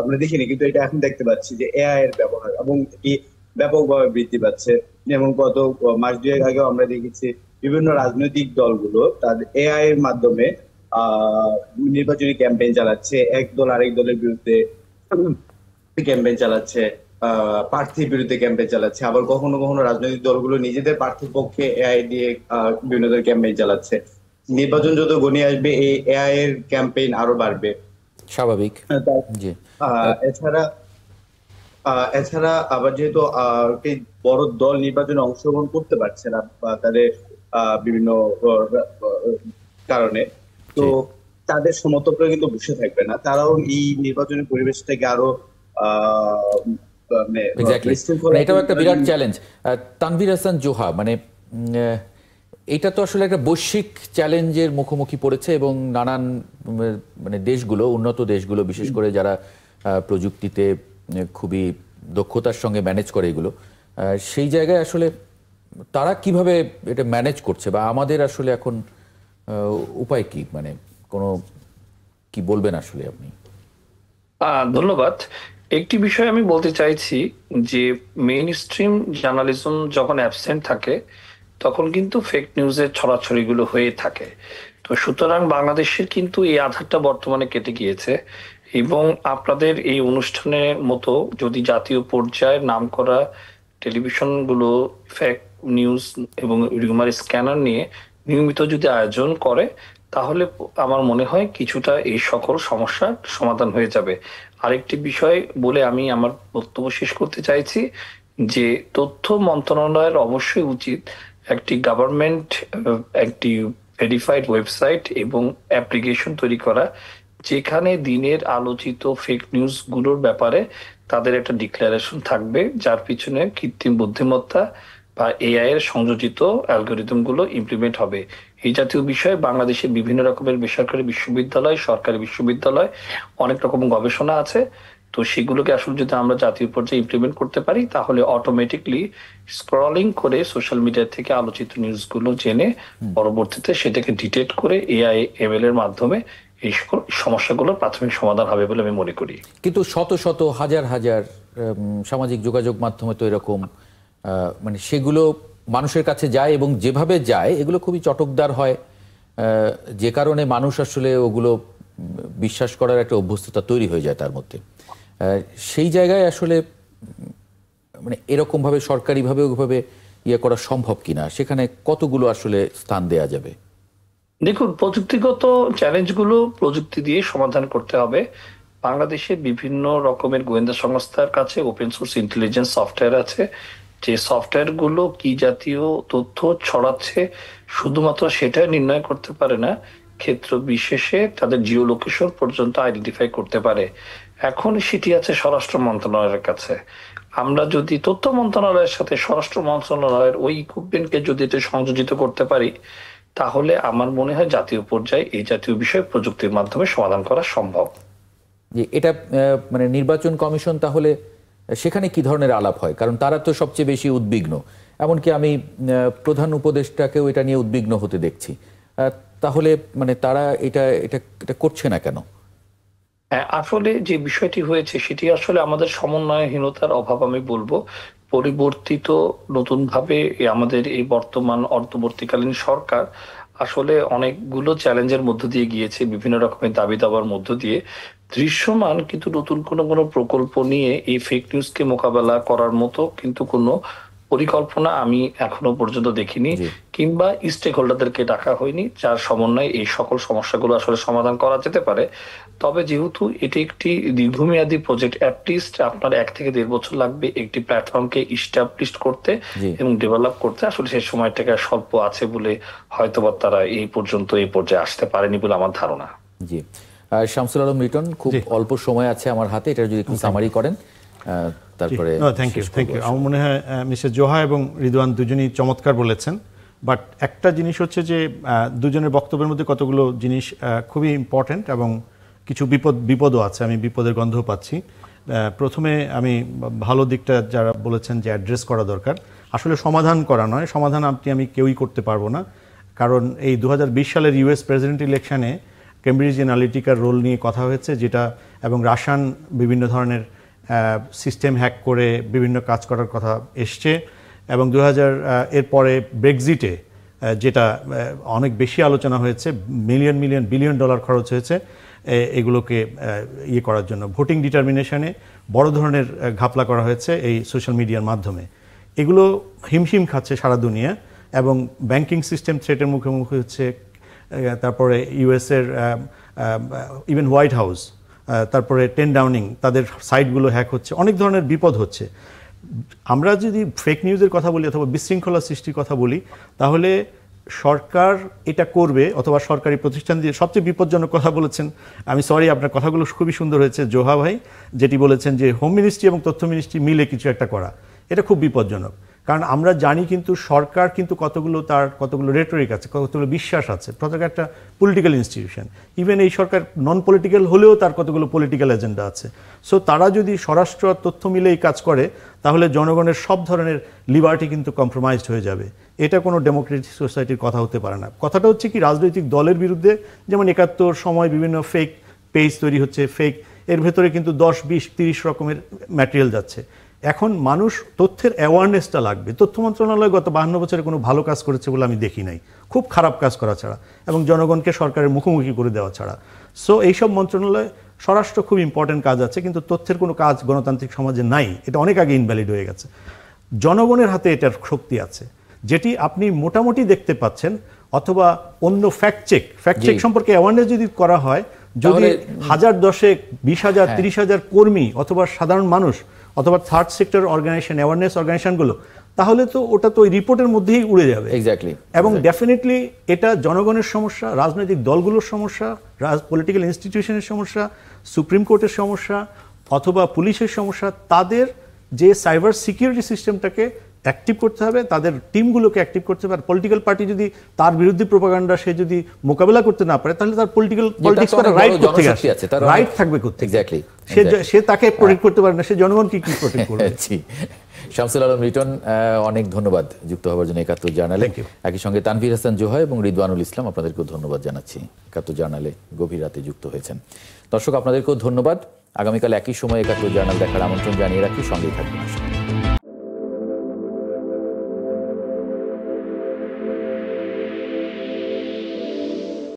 আমরা দেখিনি, কিন্তু এটা এখন দেখতে পাচ্ছি যে এআই এর ব্যবহার এবং এটি ব্যাপকভাবে বৃদ্ধি পাচ্ছে। যেমন গত মাস 2 আগেও আমরা দেখেছি বিভিন্ন রাজনৈতিক দলগুলো তাদের এআই এর মাধ্যমে নির্বাচনী ক্যাম্পেইন চালাচ্ছে, এক দল আরেক দলের বিরুদ্ধে ক্যাম্পেইন চালাচ্ছে, প্রার্থীর বিরুদ্ধে ক্যাম্পেইন চালাচ্ছে। আবার কখনো কখনো রাজনৈতিক দলগুলো নিজেদের প্রার্থীর পক্ষে এআই দিয়ে বিভিন্ন ধরনের ক্যাম্পেইন চালাচ্ছে। নির্বাচন যত ঘনিয়ে আসবে, এই এআই এর ক্যাম্পেইন আরো বাড়বে, স্বাভাবিক। এছাড়া আবার যেহেতু বড় দল নির্বাচনে অংশগ্রহণ করতে পারছে না তাদের বিভিন্ন কারণে, তো তাদের সমর্থকরা কিন্তু বসে থাকবে না, তারাও এই নির্বাচনের পরিবেশটাকে আরো এটাও একটা বিরাট চ্যালেঞ্জ। তানভীর হাসান জোহা, মানে এটা তো আসলে একটা বৈশ্বিক চ্যালেঞ্জের মুখোমুখি পড়েছে এবং নানান মানে দেশগুলো, উন্নত দেশগুলো বিশেষ করে যারা প্রযুক্তিতে খুবই দক্ষতার সঙ্গে ম্যানেজ করে এগুলো, সেই জায়গায় আসলে তারা কিভাবে এটা ম্যানেজ করছে, বা আমাদের আসলে এখন উপায় কি, মানে কি বলবেন আসলে আপনি? ধন্যবাদ। একটি বিষয় আমি বলতে চাইছি যে মেইন স্ট্রিম জার্নালিজম যখন অ্যাবসেন্ট থাকে তখন কিন্তু ফেক নিউজের ছড়াছড়িগুলো হয়ে থাকে। তো সুতরাং বাংলাদেশের কিন্তু এই আধারটা বর্তমানে কেটে গিয়েছে, এবং আপনাদের এই অনুষ্ঠানের মতো যদি জাতীয় পর্যায়ের নামকরা টেলিভিশনগুলো ফেক নিউজ এবং রিউমার স্ক্যানার নিয়ে নিয়মিত যদি আয়োজন করে, তাহলে আমার মনে হয় কিছুটা এই সকল সমস্যার সমাধান হয়ে যাবে। আরেকটি বিষয় বলে আমি আমার বক্তব্য শেষ করতে চাইছি যে তথ্য মন্ত্রণালয়ের অবশ্যই উচিত একটি গভর্নমেন্ট একটি ভেরিফাইড ওয়েবসাইট এবং অ্যাপ্লিকেশন তৈরি করা, যেখানে দিনের আলোচিত ফেক নিউজ গুলোর ব্যাপারে তাদের একটা ডিক্লারেশন থাকবে, যার পিছনে কৃত্রিম বুদ্ধিমত্তা বা এআই এর সংযোজিত অ্যালগোরিদম গুলো ইমপ্লিমেন্ট হবে। এই জাতীয় বিষয়ে বাংলাদেশে বিভিন্ন রকমের বেসরকারি বিশ্ববিদ্যালয়, সরকারি বিশ্ববিদ্যালয় অনেক রকম গবেষণা আছে। তো সেগুলোকে আসলে যদি আমরা জাতীয় পর্যায়ে ইমপ্লিমেন্ট করতে পারি, তাহলে অটোমেটিকলি স্ক্রলিং করে সোশ্যাল মিডিয়া থেকে আলোচিত নিউজগুলো জেনে পরবর্তীতে সেটাকে ডিটেক্ট করে এআই এমএল এর মাধ্যমে এই সকল সমস্যাগুলোর প্রাথমিক সমাধান হবে বলে আমি মনে করি। কিন্তু শত শত হাজার হাজার সামাজিক যোগাযোগ মাধ্যমে তো এরকম মানে সেগুলো মানুষের কাছে যায় এবং যেভাবে যায় এগুলো খুবই চটকদার হয়, যে কারণে মানুষ আসলে ওগুলো বিশ্বাস করার একটা অভ্যস্ততা তৈরি হয়ে যায় তার মধ্যে। সেই জায়গায় আসলে মানে এরকমভাবে সরকারিভাবে ওইভাবে ইয়ে করা সম্ভব কিনা, সেখানে কতগুলো আসলে স্থান দেয়া যাবে? দেখুন, প্রযুক্তিগত চ্যালেঞ্জগুলো প্রযুক্তি দিয়ে সমাধান করতে হবে। বাংলাদেশে বিভিন্ন রকমের গোয়েন্দা সংস্থার কাছে ওপেন সোর্স ইন্টেলিজেন্স সফটওয়্যার আছে, যে সফটওয়্যার গুলো কি জাতীয় তথ্য ছড়াচ্ছে শুধুমাত্র সেটা নির্ণয় করতে পারে না, ক্ষেত্র বিশেষে তাদের জিও লোকেশন পর্যন্ত আইডেন্টিফাই করতে পারে। এখন সেটি আছে স্বরাষ্ট্র মন্ত্রণালয়ের কাছে। আমরা যদি তথ্য মন্ত্রণালয়ের সাথে স্বরাষ্ট্র মন্ত্রণালয়ের ওই ইকুইপমেন্টকে যদি এটা সংযোজিত করতে পারি, তাহলে আমার মনে হয় জাতীয় পর্যায়ে এই জাতীয় বিষয় প্রযুক্তির মাধ্যমে সমাধান করা সম্ভব। যে এটা মানে নির্বাচন কমিশন তাহলে সেখানে কি ধরনের আলাপ হয়? কারণ তারা তো সবচেয়ে বেশি উদ্বিগ্ন, এমনকি আমি প্রধান উপদেষ্টাকেও এটা নিয়ে উদ্বিগ্ন হতে দেখছি। তাহলে মানে তারা এটা এটা এটা করছে না কেন? আসলে যে বিষয়টি হয়েছে সেটি আসলে আমাদের সমন্বয়হীনতার অভাব আমি বলবো। পরিবর্তিত নতুন ভাবে আমাদের এই বর্তমান অন্তর্বর্তীকালীন সরকার আসলে অনেকগুলো চ্যালেঞ্জের মধ্য দিয়ে গিয়েছে, বিভিন্ন রকমের দাবি দাবার মধ্য দিয়ে দৃশ্যমান, কিন্তু নতুন কোনো প্রকল্প নিয়ে এই ফেক নিউজকে মোকাবেলা করার মতো কিন্তু কোনো পরিকল্পনা আমি এখনো পর্যন্ত দেখিনি, কিংবা স্টেক হোল্ডারদেরকে ডাকা হয়নি যার সমন্বয়ে এই সকল সমস্যাগুলো আসলে সমাধান করা যেতে পারে। তবে যেহেতু এটি একটি দীর্ঘমেয়াদী প্রজেক্ট, অ্যাটলিস্ট আপনার 1 থেকে 1.5 বছর লাগবে একটি প্ল্যাটফর্মকে ইস্টাবলিশ করতে এবং ডেভেলপ করতে। আসলে সেই সময়টাকে স্বল্প আছে বলে হয়তোবা তারা এই পর্যায়ে আসতে পারেনি বলে আমার ধারণা। জি, শামসুল আলম রিটন, খুব অল্প সময় আছে আমার হাতে, এটা যদি একটু সামারি করেন তারপরে। Thank you. আমার মনে হয় মিস্টার জোহা এবং রিদওয়ান দুজনই চমৎকার বলেছেন, বাট একটা জিনিস হচ্ছে যে দুজনের বক্তব্যের মধ্যে কতগুলো জিনিস খুবই ইম্পর্টেন্ট এবং কিছু বিপদও আছে, আমি বিপদের গন্ধও পাচ্ছি। প্রথমে আমি ভালো দিকটা যারা বলেছেন যে অ্যাড্রেস করা দরকার, আসলে সমাধান করা নয়, সমাধান আমি কেউই করতে পারবো না। কারণ এই 2020 সালের ইউএস প্রেসিডেন্ট ইলেকশনে কেমব্রিজ অ্যানালিটিকার রোল নিয়ে কথা হয়েছে, যেটা এবং রাশিয়ান বিভিন্ন ধরনের সিস্টেম হ্যাক করে বিভিন্ন কাজ করার কথা এসছে, এবং এরপরে ব্রেক্সিটে যেটা অনেক বেশি আলোচনা হয়েছে, বিলিয়ন ডলার খরচ হয়েছে এগুলোকে ইয়ে করার জন্য। ভোটিং ডিটারমিনেশনে বড় ধরনের ঘাপলা করা হয়েছে এই সোশ্যাল মিডিয়ার মাধ্যমে। এগুলো হিমশিম খাচ্ছে সারা দুনিয়া, এবং ব্যাংকিং সিস্টেম থ্রেটের মুখোমুখি হচ্ছে। তারপরে ইউএসের ইভেন হোয়াইট হাউস, তারপরে 10 ডাউনিং, তাদের সাইটগুলো হ্যাক হচ্ছে, অনেক ধরনের বিপদ হচ্ছে। আমরা যদি ফেক নিউজের কথা বলি অথবা বিশৃঙ্খলা সৃষ্টির কথা বলি, তাহলে সরকার এটা করবে অথবা সরকারি প্রতিষ্ঠান দিয়ে। সবচেয়ে বিপজ্জনক কথা বলেছেন, আমি সরি, আপনার কথাগুলো খুবই সুন্দর হয়েছে জোহা ভাই, যেটি বলেছেন যে হোম মিনিস্ট্রি এবং তথ্য মিনিস্ট্রি মিলে কিছু একটা করা, এটা খুব বিপজ্জনক। কারণ আমরা জানি কিন্তু সরকার কিন্তু কতগুলো রেটরিক আছে, কতগুলো বিশ্বাস আছে, প্রত্যেক একটা পলিটিক্যাল ইনস্টিটিউশন। ইভেন এই সরকার নন পলিটিক্যাল হলেও তার কতগুলো পলিটিক্যাল এজেন্ডা আছে। সো তারা যদি স্বরাষ্ট্র তথ্য মিলে এই কাজ করে, তাহলে জনগণের সব ধরনের লিবার্টি কিন্তু কম্প্রোমাইজড হয়ে যাবে। এটা কোনো ডেমোক্রেটিক সোসাইটির কথা হতে পারে না। কথাটা হচ্ছে কি, রাজনৈতিক দলের বিরুদ্ধে যেমন 71 সময় বিভিন্ন ফেক পেজ তৈরি হচ্ছে, ফেক এর ভেতরে কিন্তু 10, 20, 30 রকমের ম্যাটেরিয়াল যাচ্ছে। এখন মানুষ তথ্যের অ্যাওয়ারনেসটা লাগবে। তথ্য মন্ত্রণালয় গত 52 বছরে কোনো ভালো কাজ করেছে বলে আমি দেখি নাই, খুব খারাপ কাজ করা ছাড়া, এবং জনগণকে সরকারের মুখোমুখি করে দেওয়া ছাড়া। সো এইসব মন্ত্রণালয়, স্বরাষ্ট্র খুব ইম্পর্টেন্ট কাজ আছে, কিন্তু তথ্যের কোনো কাজ গণতান্ত্রিক সমাজে নাই, এটা অনেক আগে ইনভ্যালিড হয়ে গেছে। জনগণের হাতে এটার শক্তি আছে, যেটি আপনি মোটামুটি দেখতে পাচ্ছেন, অথবা অন্য ফ্যাক্ট চেক সম্পর্কে অ্যাওয়ারনেস যদি করা হয়, যদি 1000, 10, 20,000, 30,000 কর্মী অথবা সাধারণ মানুষ অথবা থার্ড সেক্টর অর্গানাইজেশন, অ্যাওয়ারনেস অর্গানাইজেশনগুলো, তাহলে তো ওটা তো ওই রিপোর্টের মধ্যেই উড়ে যাবে। এক্স্যাক্টলি। এবং ডেফিনেটলি এটা জনগণের সমস্যা, রাজনৈতিক দলগুলোর সমস্যা, পলিটিক্যাল ইনস্টিটিউশনের সমস্যা, সুপ্রিম কোর্টের সমস্যা অথবা পুলিশের সমস্যা। তাদের যে সাইবার সিকিউরিটি সিস্টেমটাকে অ্যাক্টিভ করতে হবে, তাদের টিমগুলোকে অ্যাক্টিভ করতে হবে। পলিটিক্যাল পার্টি যদি তার বিরুদ্ধে প্রোপাগান্ডা সে যদি মোকাবেলা করতে না পারে, তাহলে তার পলিটিক্স করার রাইট করতে গেছে, রাইট থাকবে করতে। এক্স্যাক্টলি। সে তাকে প্রোটেক্ট করতে পারে না, সে জনগণকে কি প্রোটেক্ট করবে? শামসুল আলম রিটন, অনেক ধন্যবাদ যুক্ত হওয়ার জন্য ৭১ জার্নালে। একই সঙ্গে তানভীর হাসান জোহা এবং রিদওয়ানুল ইসলাম, আপনাদেরকেও ধন্যবাদ জানাচ্ছি ৭১ জার্নালে গভীর রাতে যুক্ত হয়েছেন। দর্শক, আপনাদেরকেও ধন্যবাদ। আগামীকাল একই সময় ৭১ জার্নাল দেখার আমন্ত্রণ জানিয়ে রাখি, সঙ্গেই থাকবেন।